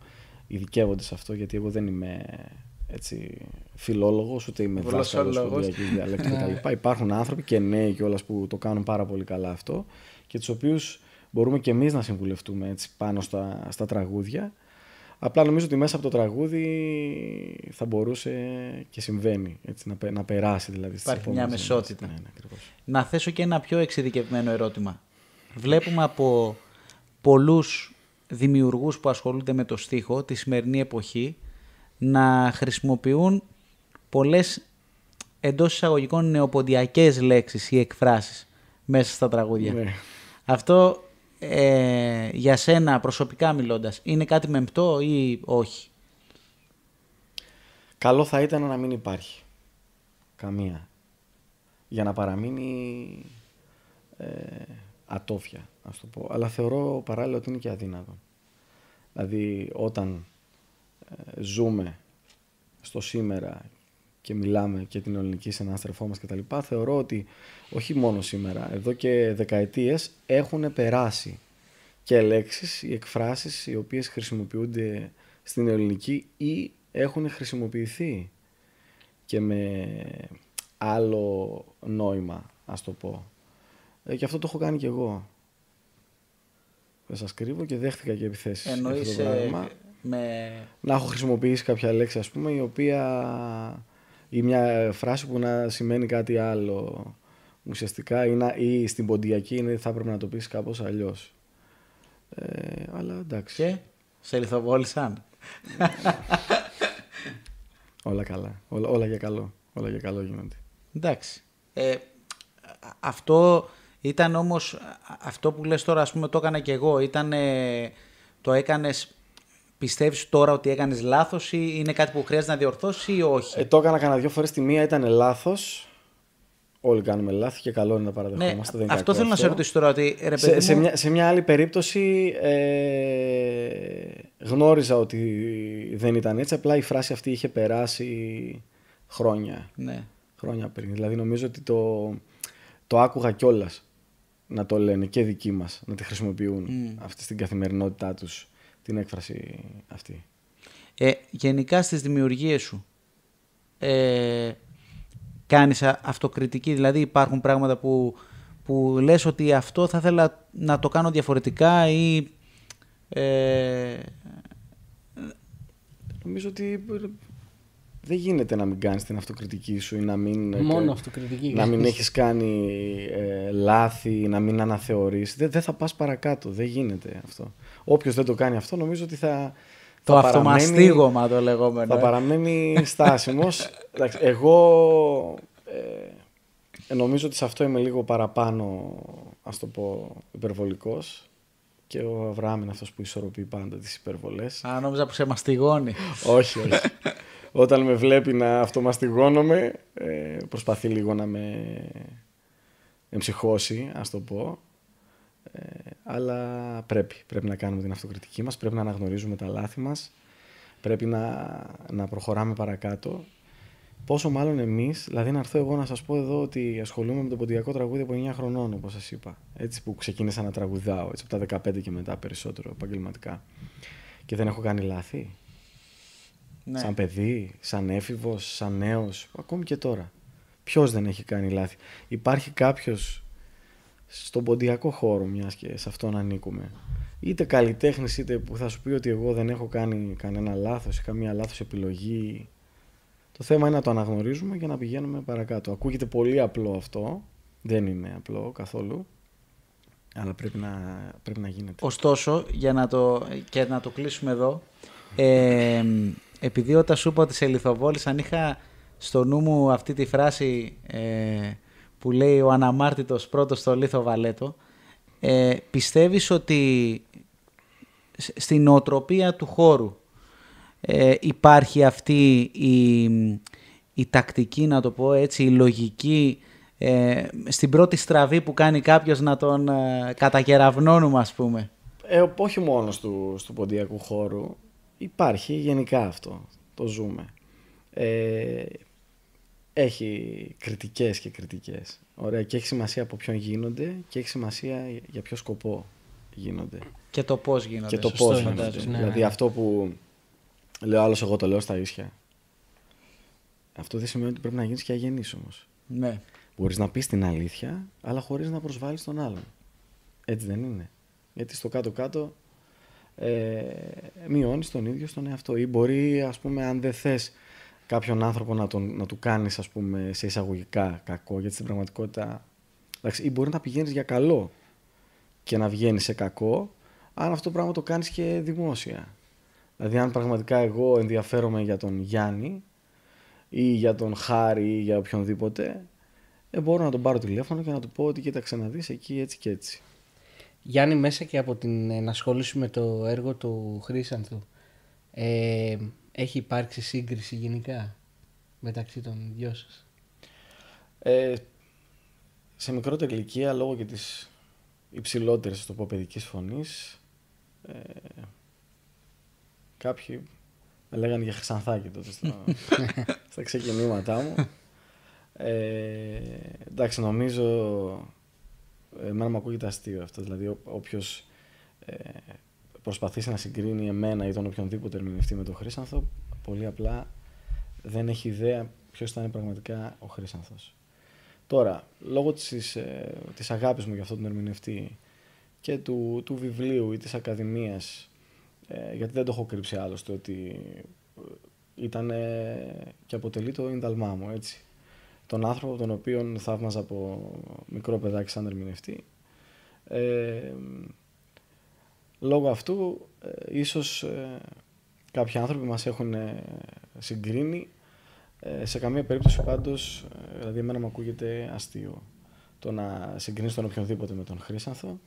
ειδικεύονται σε αυτό, γιατί εγώ δεν είμαι έτσι φιλόλογος, ούτε είμαι δάσκαλος ποντιακής διαλέκτου κτλ. Υπάρχουν άνθρωποι και νέοι κιόλας που το κάνουν πάρα πολύ καλά αυτό και τους οποίους μπορούμε και εμείς να συμβουλευτούμε έτσι, πάνω στα τραγούδια. Απλά νομίζω ότι μέσα από το τραγούδι θα μπορούσε και συμβαίνει έτσι, να περάσει δηλαδή. Υπάρχει μια μεσότητα. Ναι, να θέσω και ένα πιο εξειδικευμένο ερώτημα. Βλέπουμε από πολλούς δημιουργούς που ασχολούνται με το στίχο τη σημερινή εποχή να χρησιμοποιούν πολλές εντός εισαγωγικών νεοποντιακές λέξεις ή εκφράσεις μέσα στα τραγούδια. Ναι. Αυτό για σένα προσωπικά μιλώντας είναι κάτι μεμπτό ή όχι? Καλό θα ήταν να μην υπάρχει καμία για να παραμείνει ατόφια, ας το πω. Αλλά θεωρώ παράλληλα ότι είναι και αδύνατο. Δηλαδή όταν ζούμε στο σήμερα και μιλάμε και την ελληνική συνάστρεφό μας κτλ. Θεωρώ ότι όχι μόνο σήμερα, εδώ και δεκαετίες έχουν περάσει και λέξεις ή εκφράσεις οι οποίες χρησιμοποιούνται στην ελληνική ή έχουν χρησιμοποιηθεί και με άλλο νόημα, ας το πω. Και αυτό το έχω κάνει και εγώ. Δεν σας κρύβω και δέχτηκα και επιθέσεις. Εννοείς να έχω χρησιμοποιήσει κάποια λέξη, ας πούμε, η οποία ή μια φράση που να σημαίνει κάτι άλλο ουσιαστικά ή στην ποντιακή θα έπρεπε να το πεις κάπως αλλιώς. Αλλά εντάξει. Και σε λιθοβόλησαν. Όλα καλά. Όλα για καλό. Όλα για καλό γίνονται. Εντάξει. Αυτό ήταν όμως, αυτό που λες τώρα, ας πούμε, το έκανα και εγώ. Το έκανες, πιστεύεις τώρα ότι έκανες λάθος ή είναι κάτι που χρειάζεται να διορθώσεις ή όχι? Το έκανα κανένα 2 φορές. Τη μία ήταν λάθος. Όλοι κάνουμε λάθη και καλό είναι να παραδεχόμαστε. Ναι, αυτό θέλω να σε ρωτήσω τώρα. Ότι, ρε παιδί μου... σε μια άλλη περίπτωση γνώριζα ότι δεν ήταν έτσι. Απλά η φράση αυτή είχε περάσει χρόνια. Ναι. Χρόνια πριν. Δηλαδή νομίζω ότι το άκουγα κιόλας να το λένε και δικοί μας, να τη χρησιμοποιούν αυτή στην καθημερινότητά τους, την έκφραση αυτή. Γενικά στις δημιουργίες σου κάνεις αυτοκριτική, δηλαδή υπάρχουν πράγματα που λες ότι αυτό θα ήθελα να το κάνω διαφορετικά ή... Νομίζω ότι δεν γίνεται να μην κάνεις την αυτοκριτική σου ή να μην, μόνο αυτοκριτική, να μην έχεις κάνει λάθη, να μην αναθεωρείς. Δεν θα πας παρακάτω, δεν γίνεται αυτό. Όποιος δεν το κάνει αυτό νομίζω ότι το αυτομαστίγωμα το λεγόμενο. Θα παραμένει στάσιμος. Εγώ νομίζω ότι σε αυτό είμαι λίγο παραπάνω, ας το πω, υπερβολικός. Και ο Αβραάμ είναι αυτός που ισορροπεί πάντα τις υπερβολές. Νόμιζα που σε μαστιγώνει. Όχι. Όταν με βλέπει να αυτομαστιγώνομαι, προσπαθεί λίγο να με εμψυχώσει, ας το πω. Αλλά πρέπει να κάνουμε την αυτοκριτική μας, πρέπει να αναγνωρίζουμε τα λάθη μας, πρέπει να προχωράμε παρακάτω. Πόσο μάλλον εμείς, δηλαδή να έρθω εγώ να σας πω εδώ ότι ασχολούμαι με το ποντιακό τραγούδι από 9 χρονών, όπως σας είπα. Έτσι που ξεκίνησα να τραγουδάω, έτσι από τα 15 και μετά περισσότερο επαγγελματικά. Και δεν έχω κάνει λάθη. Ναι. Σαν παιδί, σαν έφηβος, σαν νέος, ακόμη και τώρα. Ποιος δεν έχει κάνει λάθη? Υπάρχει κάποιος στον ποντιακό χώρο, μιας και σε αυτόν ανήκουμε, είτε καλλιτέχνης είτε που θα σου πει ότι εγώ δεν έχω κάνει κανένα λάθος ή καμία λάθος επιλογή. Το θέμα είναι να το αναγνωρίζουμε και να πηγαίνουμε παρακάτω. Ακούγεται πολύ απλό αυτό, δεν είναι απλό καθόλου, αλλά πρέπει να γίνεται. Ωστόσο, για να το κλείσουμε εδώ, επειδή όταν σου είπα ότι σε λιθοβόλησαν, είχα στο νου μου αυτή τη φράση που λέει ο αναμάρτητος πρώτος στο λίθο βαλέτο. Πιστεύεις ότι στην νοοτροπία του χώρου υπάρχει αυτή η τακτική, να το πω έτσι, η λογική, στην πρώτη στραβή που κάνει κάποιος να τον κατακεραυνώνουμε, ας πούμε? Όχι μόνο του ποντιακού χώρου, υπάρχει γενικά αυτό, το ζούμε. Έχει κριτικές και κριτικές. Ωραία, και έχει σημασία από ποιον γίνονται και έχει σημασία για ποιο σκοπό γίνονται. Και το πώς γίνονται. Και το πώς γίνονται. Ναι. Δηλαδή αυτό που λέω άλλος, εγώ το λέω στα ίσια. Αυτό δεν σημαίνει ότι πρέπει να γίνεις και αγενής όμως. Ναι. Μπορείς να πεις την αλήθεια, αλλά χωρίς να προσβάλλεις τον άλλον. Έτσι δεν είναι? Γιατί στο κάτω-κάτω μειώνεις τον ίδιο στον εαυτό. Ή μπορεί, ας πούμε, αν δεν θες κάποιον άνθρωπο να του κάνεις, ας πούμε, σε εισαγωγικά κακό, γιατί στην πραγματικότητα, εντάξει, ή μπορεί να πηγαίνεις για καλό και να βγαίνεις σε κακό, αν αυτό το πράγμα το κάνεις και δημόσια. Δηλαδή, αν πραγματικά εγώ ενδιαφέρομαι για τον Γιάννη ή για τον Χάρη ή για οποιονδήποτε, μπορώ να τον πάρω τηλέφωνο και να του πω ότι κοίταξε να δεις εκεί έτσι και έτσι. Γιάννη, μέσα και από την ενασχόληση με το έργο του Χρήσανθου, έχει υπάρξει σύγκριση γενικά μεταξύ των δυο σας? Σε μικρότερη ηλικία, λόγω και της υψηλότερης, στο πω, παιδικής φωνής, κάποιοι με λέγανε για Χρυσανθάκη τότε στα ξεκινήματά μου. Εντάξει, νομίζω εμένα μου ακούγεται αστείο αυτό. Δηλαδή, όποιος προσπαθήσει να συγκρίνει εμένα ή τον οποιονδήποτε ερμηνευτή με τον Χρήσανθο, πολύ απλά δεν έχει ιδέα ποιος ήταν πραγματικά ο Χρήσανθος. Τώρα, λόγω της αγάπης μου για αυτόν τον ερμηνευτή και του βιβλίου ή της Ακαδημίας, γιατί δεν το έχω κρύψει άλλωστε ότι ήταν και αποτελεί το ίνταλμά μου, έτσι. Τον άνθρωπο τον οποίον θαύμαζα από μικρό παιδάκι σαν ερμηνευτή. Λόγω αυτού, ίσως κάποιοι άνθρωποι μας έχουν συγκρίνει. Σε καμία περίπτωση πάντως, δηλαδή εμένα μου ακούγεται αστείο το να συγκρίνεις τον οποιονδήποτε με τον Χρύσανθο.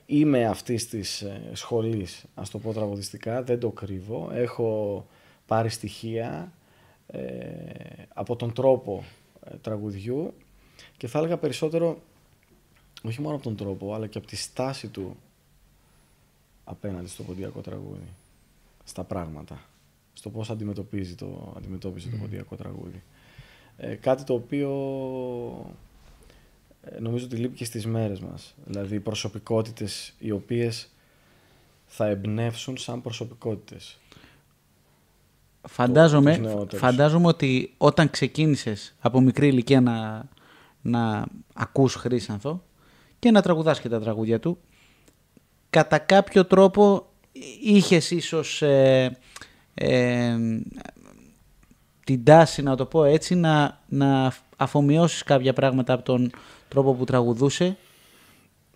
Είμαι αυτής της σχολής, ας το πω τραγουδιστικά, δεν το κρύβω. Έχω πάρει στοιχεία από τον τρόπο τραγουδιού και θα έλεγα περισσότερο, όχι μόνο από τον τρόπο, αλλά και από τη στάση του απέναντι στο ποντιακό τραγούδι, στα πράγματα, στο πώς αντιμετώπιζε το ποντιακό τραγούδι. Κάτι το οποίο νομίζω ότι λείπει και στις μέρες μας. Δηλαδή προσωπικότητες οι οποίες θα εμπνεύσουν σαν προσωπικότητες. Φαντάζομαι ότι όταν ξεκίνησες από μικρή ηλικία να ακούς Χρύσανθο και να τραγουδάς και τα τραγούδια του, κατά κάποιο τρόπο είχες ίσως την τάση, να το πω έτσι, να αφομοιώσεις κάποια πράγματα από τον τρόπο που τραγουδούσε,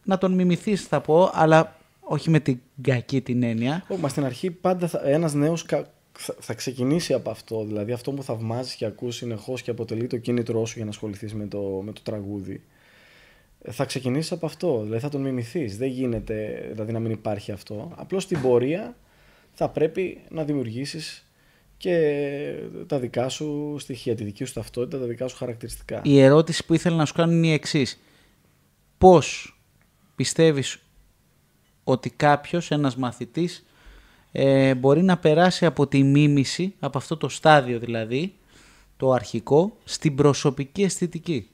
να τον μιμηθείς θα πω, αλλά όχι με την κακή την έννοια. Μα στην αρχή πάντα ένας νέος θα ξεκινήσει από αυτό, δηλαδή αυτό που θαυμάζεις και ακούς συνεχώς και αποτελεί το κίνητρό σου για να ασχοληθείς με το τραγούδι. Θα ξεκινήσεις από αυτό, δηλαδή θα τον μιμηθείς. Δεν γίνεται δηλαδή να μην υπάρχει αυτό. Απλώς στην πορεία θα πρέπει να δημιουργήσεις και τα δικά σου στοιχεία, τη δική σου ταυτότητα, τα δικά σου χαρακτηριστικά. Η ερώτηση που ήθελα να σου κάνω είναι η εξής. Πώς πιστεύεις ότι κάποιος, ένας μαθητής, μπορεί να περάσει από τη μίμηση, από αυτό το στάδιο δηλαδή, το αρχικό, στην προσωπική αισθητική?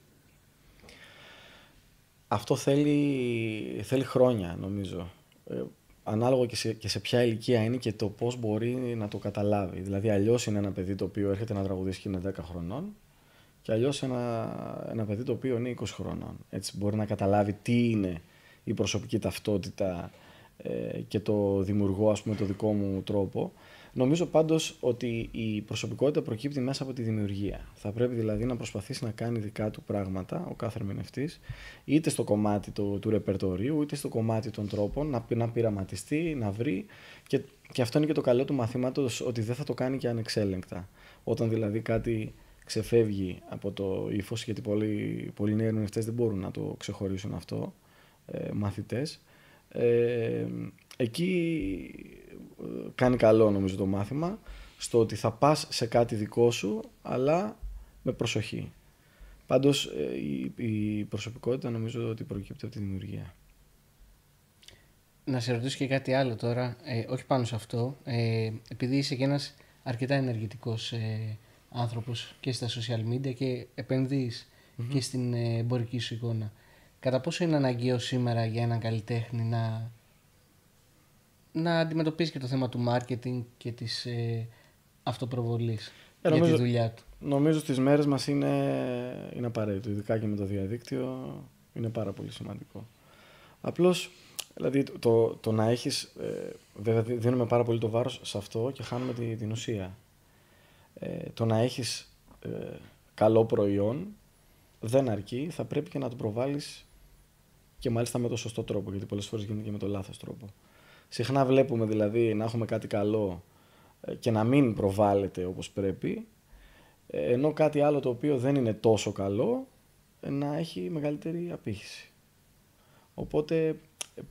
Αυτό θέλει χρόνια, νομίζω. Ανάλογα και σε ποια ηλικία είναι και το πώς μπορεί να το καταλάβει. Δηλαδή, αλλιώς είναι ένα παιδί το οποίο έρχεται να τραγουδήσει και είναι 10 χρονών, και αλλιώς ένα παιδί το οποίο είναι 20 χρονών. Έτσι μπορεί να καταλάβει τι είναι η προσωπική ταυτότητα και το δημιουργώ, ας πούμε, το δικό μου τρόπο. Νομίζω πάντως ότι η προσωπικότητα προκύπτει μέσα από τη δημιουργία. Θα πρέπει δηλαδή να προσπαθήσει να κάνει δικά του πράγματα ο κάθε ερμηνευτής, είτε στο κομμάτι του ρεπερτορίου, είτε στο κομμάτι των τρόπων, να πειραματιστεί, να βρει. Και αυτό είναι και το καλό του μαθήματος, ότι δεν θα το κάνει και ανεξέλεγκτα. Όταν δηλαδή κάτι ξεφεύγει από το ύφος, γιατί πολλοί νέοι ερμηνευτές δεν μπορούν να το ξεχωρίσουν αυτό, μαθητές. Εκεί κάνει καλό, νομίζω, το μάθημα, στο ότι θα πας σε κάτι δικό σου, αλλά με προσοχή. Πάντως η προσωπικότητα νομίζω ότι προκύπτει από τη δημιουργία. Να σε ρωτήσω και κάτι άλλο τώρα, όχι πάνω σε αυτό, επειδή είσαι και ένας αρκετά ενεργητικός άνθρωπος και στα social media και επενδύεις και στην εμπορική σου εικόνα. Κατά πόσο είναι αναγκαίο σήμερα για έναν καλλιτέχνη να αντιμετωπίσει και το θέμα του marketing και της αυτοπροβολής για τη δουλειά του? Νομίζω στις μέρες μας είναι απαραίτητο, ειδικά και με το διαδίκτυο, είναι πάρα πολύ σημαντικό. Απλώς, δηλαδή το να έχεις, βέβαια δίνουμε πάρα πολύ το βάρος σε αυτό και χάνουμε την ουσία. Το να έχεις καλό προϊόν δεν αρκεί, θα πρέπει και να το προβάλλεις, και μάλιστα με το σωστό τρόπο, γιατί πολλές φορές γίνεται και με το λάθος τρόπο. Συχνά βλέπουμε δηλαδή να έχουμε κάτι καλό και να μην προβάλλεται όπως πρέπει, ενώ κάτι άλλο το οποίο δεν είναι τόσο καλό να έχει μεγαλύτερη απήχηση. Οπότε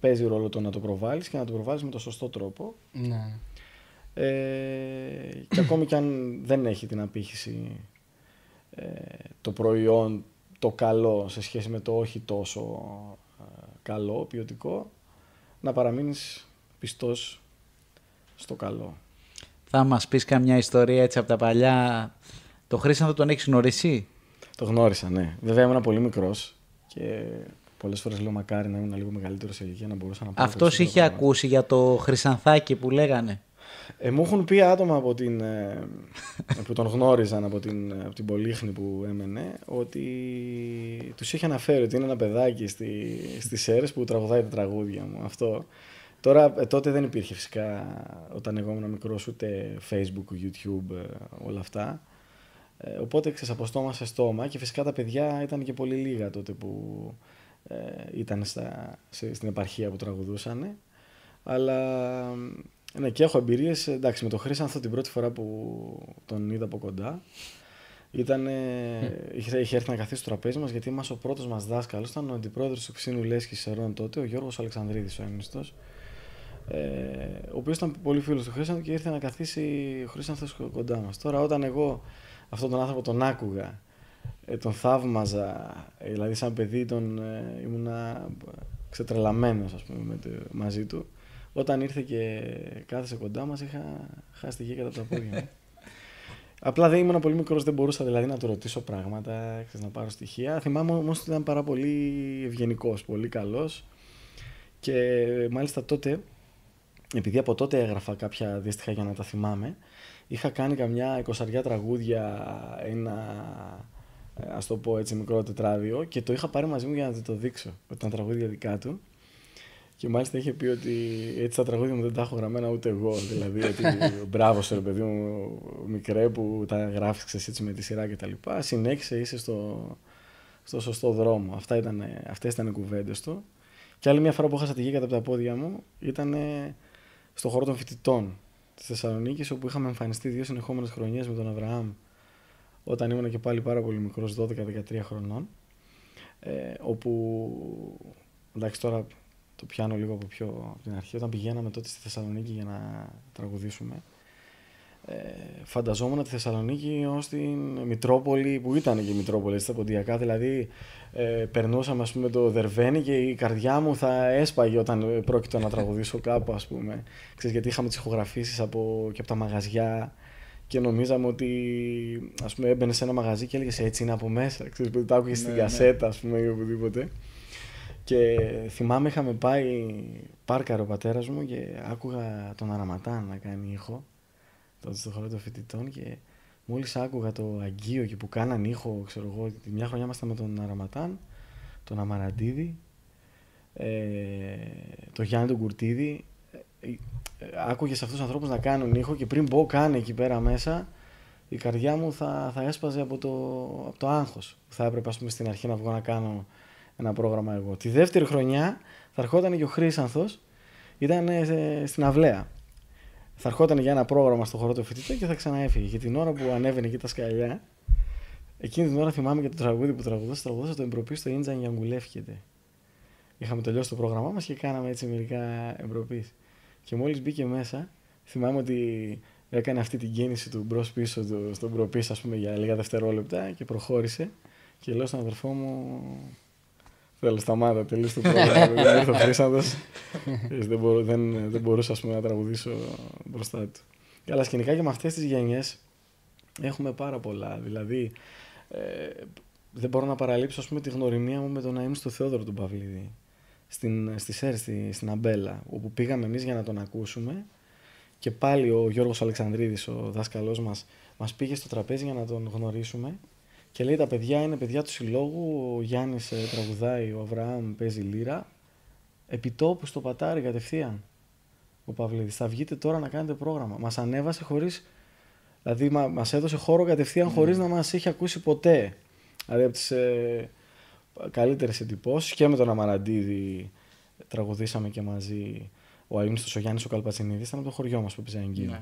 παίζει ρόλο το να το προβάλλεις και να το προβάλλεις με το σωστό τρόπο. Ναι. Και ακόμη κι αν δεν έχει την απήχηση το προϊόν, το καλό σε σχέση με το όχι τόσο καλό, ποιοτικό, να παραμείνεις πιστός στο καλό. Θα μας πεις καμιά ιστορία έτσι από τα παλιά? Το Χρύσανθο τον έχεις γνωρίσει? Το γνώρισα, ναι. Βέβαια ήμουν πολύ μικρός και πολλές φορές λέω μακάρι να ήμουν λίγο μεγαλύτερο σε ηλικία, να μπορούσα να πω. Αυτός είχε ακούσει για το Χρυσανθάκι που λέγανε? Μου έχουν πει άτομα που τον γνώριζαν από την Πολύχνη που έμενε, ότι τους είχε αναφέρει ότι είναι ένα παιδάκι στις Σέρρες που τραγουδάει τα τραγούδια μου. Αυτό. Τώρα, τότε δεν υπήρχε φυσικά, όταν εγώ ήμουν μικρός, ούτε Facebook, YouTube, όλα αυτά. Οπότε ξέρεις, από στόμα σε στόμα, και φυσικά τα παιδιά ήταν και πολύ λίγα τότε που ήταν στην επαρχία που τραγουδούσαν. Αλλά ναι, και έχω εμπειρίες. Εντάξει, με τον Χρύσανθο την πρώτη φορά που τον είδα από κοντά Είχε έρθει να καθίσει στο τραπέζι μας, γιατί ο πρώτος μας δάσκαλος ήταν ο αντιπρόεδρος του Ξύνου Λέσχης Σερών τότε, ο Γιώργος Αλεξανδρίδης, ο έμνηστος, ο οποίος ήταν πολύ φίλος του Χρήσανθου και ήρθε να καθίσει ο Χρήσανθος κοντά μας. Τώρα, όταν εγώ αυτόν τον άνθρωπο τον άκουγα, τον θαύμαζα, δηλαδή σαν παιδί ήμουνα ξετρελαμένος, ας πούμε, μαζί του. Όταν ήρθε και κάθεσε κοντά μας, είχα χάσει τη γη κατά τα πόδια μου. Απλά δεν ήμουν πολύ μικρός, δεν μπορούσα δηλαδή να του ρωτήσω πράγματα, να πάρω στοιχεία. Θυμάμαι όμως ότι ήταν πάρα πολύ ευγενικός, πολύ καλός. Και μάλιστα τότε, επειδή από τότε έγραφα κάποια αντίστοιχα για να τα θυμάμαι, είχα κάνει καμιά 20 τραγούδια, ας το πω έτσι, μικρό τετράδιο, και το είχα πάρει μαζί μου για να το δείξω. Ήταν τραγούδια δικά του. Και μάλιστα είχε πει ότι έτσι τα τραγούδια μου δεν τα έχω γραμμένα ούτε εγώ. Δηλαδή, ότι μπράβο σου, ρε παιδί μου, μικρέ, που τα γράφεις έτσι με τη σειρά κτλ. Συνέχισε, είσαι στο σωστό δρόμο. Αυτές ήταν οι κουβέντες του. Και άλλη μια φορά που έχασα τη γη κατά από τα πόδια μου ήταν στο χώρο των φοιτητών της Θεσσαλονίκης, όπου είχαμε εμφανιστεί 2 συνεχόμενες χρονιές με τον Αβραάμ, όταν ήμουν και πάλι πάρα πολύ μικρός, 12-13 χρονών. Όπου, εντάξει, τώρα το πιάνω λίγο από την αρχή. Όταν πηγαίναμε τότε στη Θεσσαλονίκη για να τραγουδήσουμε, φανταζόμουν τη Θεσσαλονίκη ως την Μητρόπολη, που ήταν και η Μητρόπολη στα ποντιακά. Δηλαδή, περνούσαμε, ας πούμε, το Δερβαίνι και η καρδιά μου θα έσπαγε όταν πρόκειται να τραγουδήσω κάπου, ας πούμε. Ξέρεις, γιατί είχαμε τις ηχογραφήσεις και από τα μαγαζιά και νομίζαμε ότι, ας πούμε, έμπαινε σε ένα μαγαζί και έλεγες έτσι είναι από μέσα. Ξέρεις, που τα άκουγες στην κασέτα, ας πούμε, ή οπουδήποτε. Και θυμάμαι, είχαμε πάει, πάρκαρε ο πατέρας μου και άκουγα τον Αραματάν να κάνει ήχο τότε στο χώρο των φοιτητών, και μόλις άκουγα το Αγγείο και που κάναν ήχο, ξέρω εγώ, μια χρονιά ήμασταν με τον Αραματάν, τον Αμαραντίδη, τον Γιάννη τον Κουρτίδη, άκουγες αυτούς τους ανθρώπους να κάνουν ήχο και πριν μπω καν εκεί πέρα μέσα, η καρδιά μου θα έσπαζε από το άγχος που θα έπρεπε, ας πούμε, στην αρχή να βγω να κάνω ένα πρόγραμμα εγώ. Τη δεύτερη χρονιά θα ερχόταν και ο Χρήσανθος, ήταν στην Αυλαία. Θα ερχόταν για ένα πρόγραμμα στο χώρο του φοιτητών και θα ξαναέφυγε. Και την ώρα που ανέβαινε εκεί τα σκαλιά, εκείνη την ώρα θυμάμαι και το τραγούδι που τραγουδούσα το εμπροπή στο Ίντζαν Γιαγκουλεύκεται. Είχαμε τελειώσει το πρόγραμμά μας και κάναμε έτσι μερικά εμπροπής. Και μόλις μπήκε μέσα, θυμάμαι ότι έκανε αυτή την κίνηση του μπρος-πίσω στον προπής, ας πούμε, για λίγα δευτερόλεπτα και προχώρησε. Και λέω στον αδερφό μου, θέλω, σταμάτα, τελείως το πρόγραμμα. Δεν ήρθε ο Χρήσανθος. Δεν μπορούσα, ας πούμε, να τραγουδήσω μπροστά του. Αλλά σκηνικά και με αυτές τις γενιές έχουμε πάρα πολλά. Δηλαδή, δεν μπορώ να παραλείψω, ας πούμε, τη γνωριμία μου με τον αείμνηστο Θεόδωρο τον Παυλίδη στη ΣΕΡ, στην Αμπέλα, όπου πήγαμε εμείς για να τον ακούσουμε. Και πάλι ο Γιώργος Αλεξανδρίδης, ο δάσκαλός μας πήγε στο τραπέζι για να τον γνωρίσουμε. Και λέει, τα παιδιά είναι παιδιά του συλλόγου, ο Γιάννης τραγουδάει, ο Αβραάμ παίζει λύρα. Επιτόπου στο Πατάρι κατευθείαν ο Παυλίδης. Θα βγείτε τώρα να κάνετε πρόγραμμα. Μας ανέβασε χωρίς, δηλαδή μας έδωσε χώρο κατευθείαν χωρίς να μας είχε ακούσει ποτέ. Δηλαδή από τις καλύτερες εντυπώσεις, και με τον Αμαραντίδη τραγουδήσαμε και μαζί. Ο αείμνηστος ο Γιάννης ο Καλπατσινίδης ήταν από το χωριό μας που έπαιζε Αγγείο. Ναι.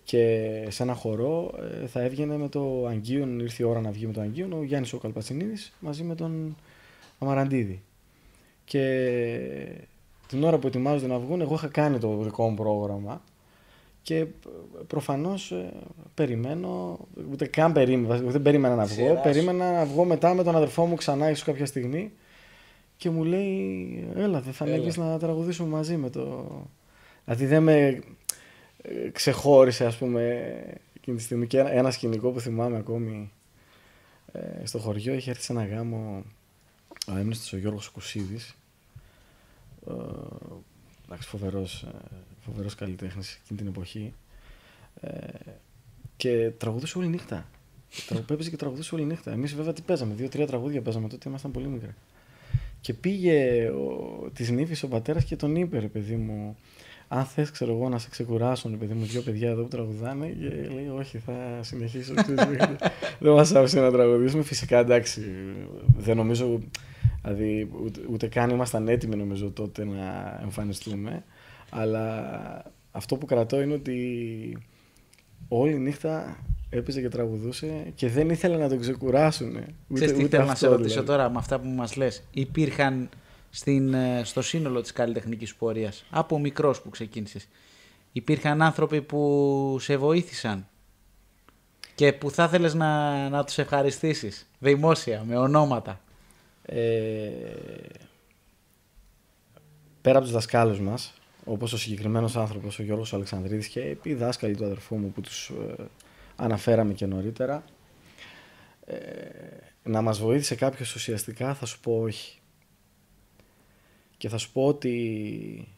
Και σε ένα χορό θα έβγαινε με το Αγγείον, ήρθε η ώρα να βγει με το Αγγείον, ο Γιάννης ο Καλπατσινίδης μαζί με τον Αμαραντίδη. Και την ώρα που ετοιμάζονται να βγουν, εγώ είχα κάνει το δικό μου πρόγραμμα και προφανώς περιμένω, δεν περίμενα να βγω, περίμενα να βγω μετά με τον αδερφό μου ξανά ίσως κάποια στιγμή και μου λέει, έλα, δεν θα ανέβεις να τραγουδήσουμε μαζί με το... Δηλαδή δεν με ξεχώρισε, ας πούμε, εκείνη τη στιγμή. Και ένα σκηνικό που θυμάμαι ακόμη στο χωριό, είχε έρθει σε ένα γάμο ο έμνηστος ο Γιώργος Κουσίδης, φοβερός καλλιτέχνης εκείνη την εποχή, και τραγουδούσε όλη νύχτα. Έπαιζε και τραγουδούσε όλη νύχτα. Εμείς βέβαια τι παίζαμε, 2-3 τραγούδια παίζαμε τότε, ήμασταν πολύ μικροί. Και πήγε της νύφης ο πατέρας και τον είπε, ρε παιδί μου, αν θες, ξέρω εγώ, να σε ξεκουράσουν, παιδί μου, 2 παιδιά εδώ που τραγουδάνε, και λέει, όχι, θα συνεχίσω. Δεν μας άφησε να τραγουδήσουμε. Φυσικά, εντάξει, δεν νομίζω, δηλαδή, ούτε καν ήμασταν έτοιμοι, νομίζω, τότε να εμφανιστούμε. Αλλά αυτό που κρατώ είναι ότι όλη νύχτα έπαιζε και τραγουδούσε και δεν ήθελε να τον ξεκουράσουν. Ξέρεις τι θέλω να σε ρωτήσω τώρα με αυτά που μας λες. Υπήρχαν στο σύνολο της καλλιτεχνικής σου πορείας, από μικρός που ξεκίνησες, υπήρχαν άνθρωποι που σε βοήθησαν και που θα ήθελες να τους ευχαριστήσεις δημόσια, με ονόματα? Πέρα από τους δασκάλους μας, όπως ο συγκεκριμένος άνθρωπος, ο Γιώργος Αλεξανδρίδης και οι δάσκαλοι του αδερφού μου που τους αναφέραμε και νωρίτερα, να μας βοήθησε κάποιος ουσιαστικά, θα σου πω όχι. Και θα σου πω ότι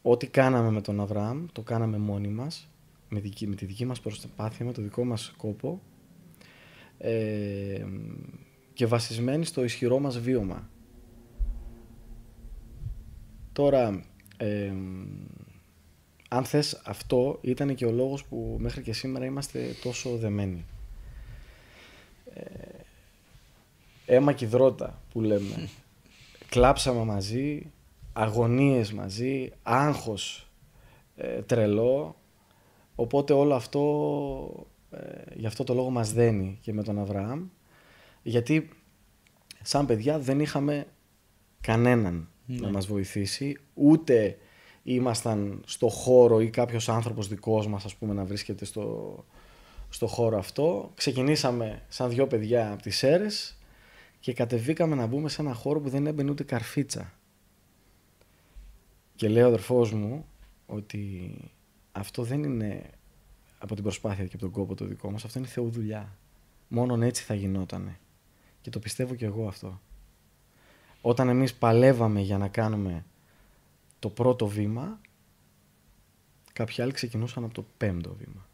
ό,τι κάναμε με τον Αβραάμ, το κάναμε μόνοι μας, με τη δική μας προσπάθεια, με το δικό μας κόπο, και βασισμένοι στο ισχυρό μας βίωμα. Τώρα, αν θες, αυτό ήταν και ο λόγος που μέχρι και σήμερα είμαστε τόσο δεμένοι. Αίμα και υδρότα που λέμε. Κλάψαμε μαζί, αγωνίες μαζί, άγχος τρελό. Οπότε όλο αυτό, γι' αυτό το λόγο μας δένει και με τον Αβραάμ. Γιατί σαν παιδιά δεν είχαμε κανέναν να μας βοηθήσει. Ούτε ήμασταν στο χώρο ή κάποιος άνθρωπος δικός μας, ας πούμε, να βρίσκεται στο χώρο αυτό. Ξεκινήσαμε σαν 2 παιδιά από τις Σέρρες και κατεβήκαμε να μπούμε σε ένα χώρο που δεν έμπαινε ούτε καρφίτσα. Και λέει ο αδερφός μου ότι αυτό δεν είναι από την προσπάθεια και από τον κόπο το δικό μας, αυτό είναι Θεού δουλειά. Μόνον έτσι θα γινότανε. Και το πιστεύω και εγώ αυτό. Όταν εμείς παλεύαμε για να κάνουμε το πρώτο βήμα, κάποιοι άλλοι ξεκινούσαν από το 5ο βήμα.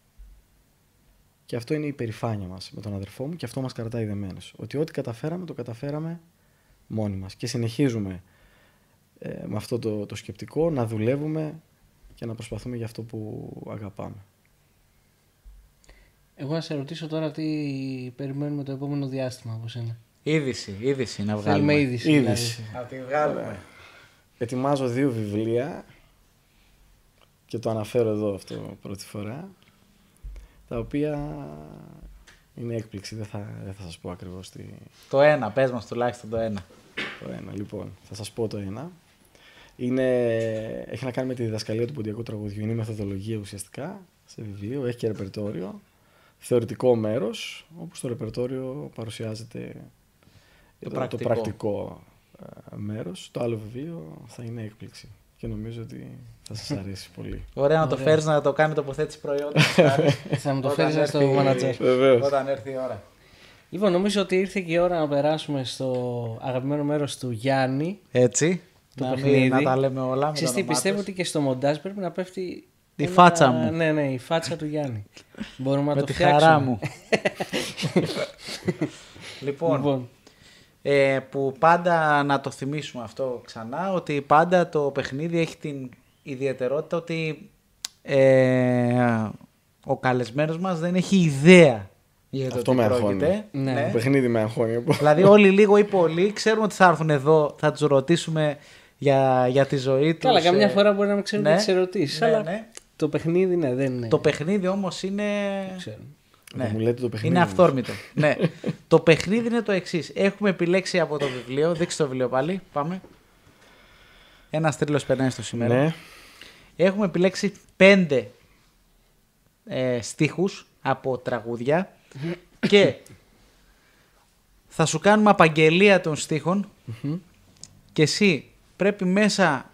Και αυτό είναι η υπερηφάνεια μας με τον αδερφό μου και αυτό μας κρατάει δεμένους. Ότι ό,τι καταφέραμε, το καταφέραμε μόνοι μας. Και συνεχίζουμε με αυτό το σκεπτικό να δουλεύουμε και να προσπαθούμε για αυτό που αγαπάμε. Εγώ να σε ρωτήσω τώρα τι περιμένουμε το επόμενο διάστημα από σένα. Είδηση να βγάλουμε. Θέλουμε είδηση. Δηλαδή. Να τη βγάλουμε. Ετοιμάζω 2 βιβλία και το αναφέρω εδώ αυτό πρώτη φορά, τα οποία είναι έκπληξη, δεν θα σας πω ακριβώς τι... Το ένα, πες μας τουλάχιστον το ένα. Το ένα, λοιπόν, θα σας πω το ένα. Έχει να κάνει με τη διδασκαλία του ποντιακού τραγουδιού, είναι η μεθοδολογία ουσιαστικά σε βιβλίο, έχει και ρεπερτόριο, θεωρητικό μέρος, όπου στο ρεπερτόριο παρουσιάζεται το πρακτικό μέρος. Το άλλο βιβλίο θα είναι έκπληξη και νομίζω ότι θα σας αρέσει πολύ. Ωραία να το φέρεις να το κάνει τοποθέτηση προϊόντα. Θα μου το φέρεις στο μάνατζερ. Όταν έρθει η ώρα. Λοιπόν, νομίζω ότι ήρθε και η ώρα να περάσουμε στο αγαπημένο μέρος του Γιάννη. Έτσι. Το παιχνίδι. Να τα λέμε όλα. Ξέρεις τι, πιστεύω ότι και στο μοντάζ πρέπει να πέφτει η φάτσα μου. Ναι, η φάτσα του Γιάννη. Μπορούμε να το τη φτιάξουμε. Χαρά μου. Λοιπόν, που πάντα να το θυμίσουμε αυτό ξανά, ότι πάντα το παιχνίδι έχει την ιδιαιτερότητα ότι ο καλεσμένος μας δεν έχει ιδέα για το αυτό τι με πρόκειται. Ναι. Το παιχνίδι με αγχώνει. Δηλαδή όλοι λίγο ή πολύ ξέρουμε ότι θα έρθουν εδώ, θα τους ρωτήσουμε για τη ζωή τους. Καλά, καμιά φορά μπορεί να μην ξέρουν τις ερωτήσεις, ναι, αλλά ναι. το παιχνίδι δεν είναι. Το παιχνίδι όμως είναι... Ναι. Μου λέτε το παιχνίδι. Είναι αυθόρμητο. Ναι. Το παιχνίδι είναι το εξής. Έχουμε επιλέξει από το βιβλίο. Δείξτε το βιβλίο πάλι. Πάμε. Ένας τρίλος περνάει στο σήμερα. Ναι. Έχουμε επιλέξει 5 στίχους από τραγούδια και θα σου κάνουμε απαγγελία των στίχων και εσύ πρέπει μέσα...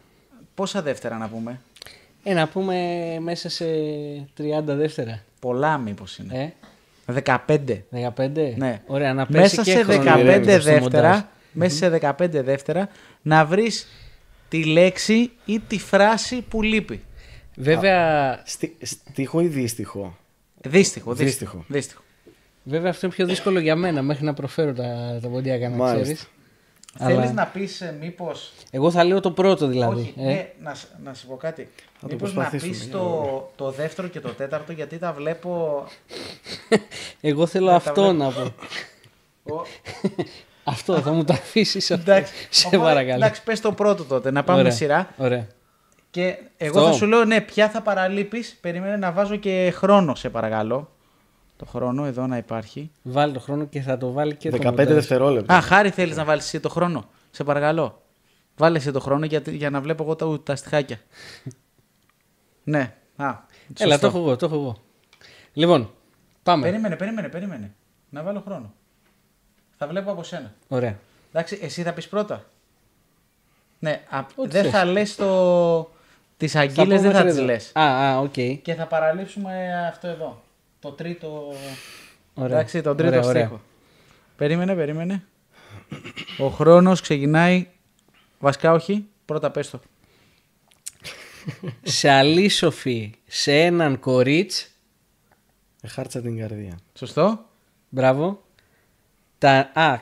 Πόσα δεύτερα να πούμε? Να πούμε μέσα σε 30 δεύτερα. Πολλά μήπως είναι. 15. 15. Ναι. Ωραία, να πέσει μέσα και σε 15 δεύτερα, μέσα σε 15 δεύτερα να βρεις τη λέξη ή τη φράση που λείπει. Βέβαια... Στίχο ή δύστιχο? Δύστιχο. Βέβαια αυτό είναι πιο δύσκολο για μένα μέχρι να προφέρω τα ποντιακά, να ξέρεις. Θέλεις να πεις μήπως... Εγώ θα λέω το πρώτο δηλαδή. Όχι, να σου πω κάτι. Μήπως να πεις το δεύτερο και το τέταρτο, γιατί τα βλέπω... Εγώ θέλω αυτό να πω. Αυτό θα μου το αφήσεις αυτό. Σε παρακαλώ. Εντάξει, πες το πρώτο τότε, να πάμε με σειρά. Ωραία. Και εγώ θα σου λέω, ναι, ποια θα παραλείπεις. Περίμενε να βάζω και χρόνο, σε παρακαλώ. το χρόνο εδώ να υπάρχει. Βάλει το χρόνο και θα το βάλει και 15 το μοντάζ. δευτερόλεπτα. Α, Χάρη, θέλεις να βάλεις εσύ το χρόνο. Σε παρακαλώ. Βάλε εσύ το χρόνο για να βλέπω εγώ τα στιχάκια. Ναι. Έλα, το έχω εγώ. Λοιπόν, πάμε. Περίμενε. Να βάλω χρόνο. Θα βλέπω από σένα. Ωραία. Εντάξει, εσύ θα πεις πρώτα. Ναι, Ό,τι δεν θες. θα λες τις αγγείλες, δεν θα τις λες. οκ. Και θα παραλείψουμε αυτό εδώ. Το τρίτο. Ωραία. Εντάξει, τον τρίτο Ωραία. στίχο. Περίμενε. Ο χρόνος ξεκινάει. Βασικά όχι. Πρώτα πες το. Σε αλήσοφη σε έναν κορίτς. Χάρτσα την καρδία. Σωστό. Μπράβο.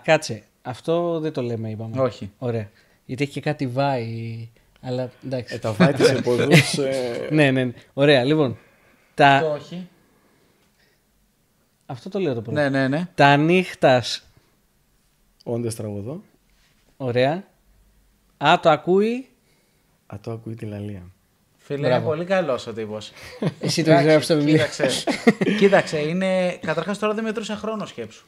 Κάτσε. Αυτό δεν το λέμε, είπαμε. Όχι. Ωραία. Γιατί έχει και κάτι βάη. Αλλά εντάξει. Τα βάει της εποδούς. Ναι. Ωραία, λοιπόν. Αυτό όχι. Αυτό το λέω το πρώτο. Ναι. Τα νύχτας. Όντες τραγουδό. Ωραία. Το ακούει. Το ακούει τη λαλία. Φίλε, είναι πολύ καλός ο τύπος. Εσύ το έχεις γράψει στο βιβλίο. Κοίταξε, είναι. Καταρχάς τώρα δεν μετρούσα χρόνο σκέψου.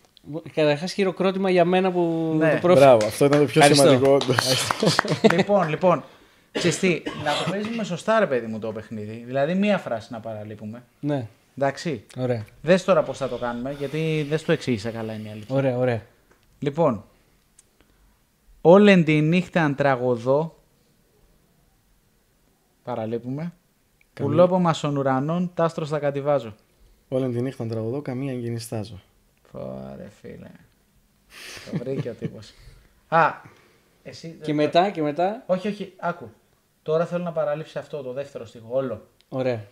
Καταρχάς χειροκρότημα για μένα που Ναι. το πρόφερα. Μπράβο, αυτό ήταν το πιο Ευχαριστώ. σημαντικό. όντως. Λοιπόν. Ξέρεις τι, να το παίζουμε σωστά, ρε παιδί μου, το παιχνίδι. Δηλαδή, μία φράση να παραλείπουμε. Ναι, Εντάξει. ωραία. Δες τώρα πώς θα το κάνουμε, γιατί δεν στο εξήγησα καλά είναι η αλήθεια. Ωραία. Λοιπόν, όλεν τη νύχτα τραγωδό. Παραλείπουμε. Πουλόπωμα στον ουρανών, τάστρο θα κατηβάζω. Όλη τη νύχτα τραγουδό, καμία εγκαινιστάζω. Φωρε φίλε. Το βρήκε ο τύπος. Εσύ. Και μετά. Όχι, άκου. Τώρα θέλω να παραλείψεις αυτό το δεύτερο στίχο, όλο. Ωραία.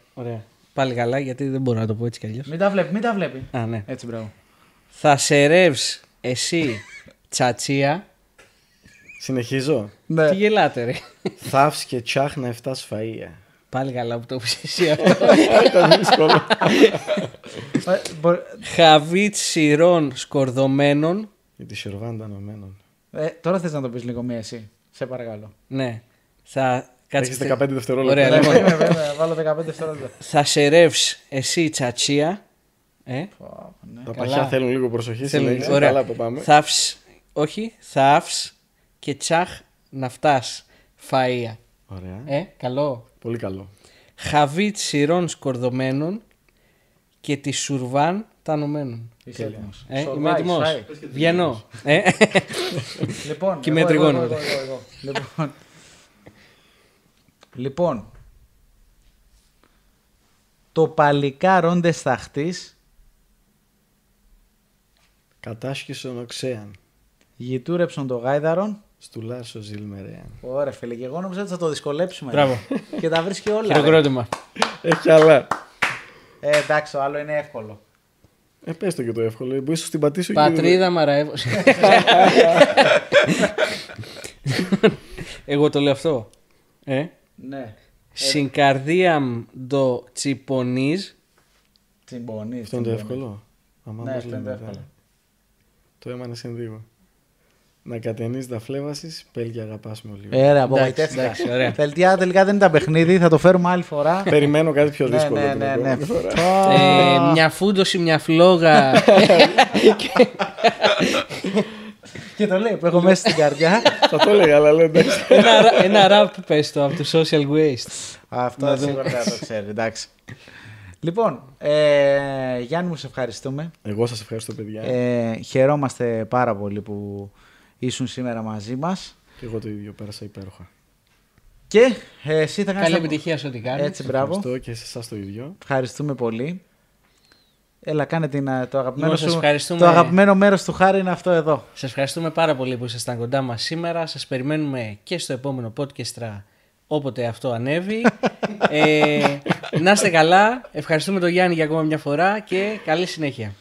Πάλι καλά, γιατί δεν μπορώ να το πω έτσι κι αλλιώς. Μην τα βλέπει. Ναι. Έτσι, μπράβο. Θα σε ρεύς εσύ τσατσία. Συνεχίζω. Ναι. Τι γελάτε, ρε. Θαύς και τσάχνα 7 σφαΐα. Πάλι καλά που το πεις εσύ αυτό. Ήταν δύσκολο. Χαβίτ σειρών σκορδωμένων. Για τη σιρβάντα ενωμένων. Τώρα θες να το πεις λίγο μία εσύ. Σε παρακαλώ. Ναι. Θα Έχεις 15 δευτερόλεπτα. Ωραία, λοιπόν. Βέβαια, βάλω 15 δευτερόλεπτα. Θα σε ρεύς εσύ τσατσία. Ναι. Τα Καλά. παχιά θέλουν λίγο προσοχή. Θέλουν- Συνέχισε. ωραία. Καλά που πάμε. Θαύς και τσάχ να φτάς φαΐα. Ωραία. Καλό. Πολύ καλό. Χαβίτ σειρών σκορδωμένων και τη σουρβάν τανωμένων. Είσαι έτοιμος. Είμαι έτοιμος. Βγαίνω. Λοιπόν, Και με τριγώνω. εγώ. Λοιπόν, το παλικάροντε σταχτής Κατάσχισον οξέαν. γητούρεψον το γάιδαρον. Στουλάσο ζηλμερέαν. Ωραία φίλε, και εγώ νόμιζα ότι θα το δυσκολέψουμε. Μπράβο. Και τα βρίσκει όλα. ρε. Χειροκρότημα. Έχει άλλα. Εντάξει, το άλλο είναι εύκολο. Πες το και το εύκολο. Ίσως την πατήσω και Πατρίδα Μαραεύος. Εγώ το λέω αυτό. Ναι. Συγκαρδίαμ το τσιπονίζ. Τσιμπονί. Αυτό είναι το εύκολο. Αμά Ναι, μας αυτό είναι το λέμε, εύκολο. Το έμανε συνδύο. Να κατενείς τα φλέβασης, πέλ και αγαπάς με όλοι. Ωραία, απογοητεύτηκα. εντάξει, ωραία. Τελικά δεν ήταν παιχνίδι, θα το φέρουμε άλλη φορά. Περιμένω κάτι πιο Ναι, δύσκολο. ναι, την ναι, ναι. επόμενη φορά. Μια φούντοση, μια φλόγα. Και το λέει που έχω μέσα στην καρδιά. Θα το έλεγα, αλλά λέω εντάξει. Ένα ραπ πες το από το Social Waste. Αυτό σίγουρα δεν θα το ξέρει, εντάξει. Λοιπόν, Γιάννη μου, σε ευχαριστούμε. Εγώ σας ευχαριστώ, παιδιά. Χαιρόμαστε πάρα πολύ που ήσουν σήμερα μαζί μας. Και εγώ το ίδιο πέρασα υπέροχα. Και εσύ θα κάνεις... Καλή επιτυχία σε ό,τι κάνεις. Έτσι, μπράβο. Ευχαριστώ και σε εσάς το ίδιο. Ευχαριστούμε πολύ. Έλα, κάνε το αγαπημένο Λοιπόν, σας σου. ευχαριστούμε. Το αγαπημένο μέρος του Χάρη είναι αυτό εδώ. Σας ευχαριστούμε πάρα πολύ που ήσασταν κοντά μας σήμερα. Σας περιμένουμε και στο επόμενο podcast όποτε αυτό ανέβει. Να είστε καλά. Ευχαριστούμε τον Γιάννη για ακόμα μια φορά και καλή συνέχεια.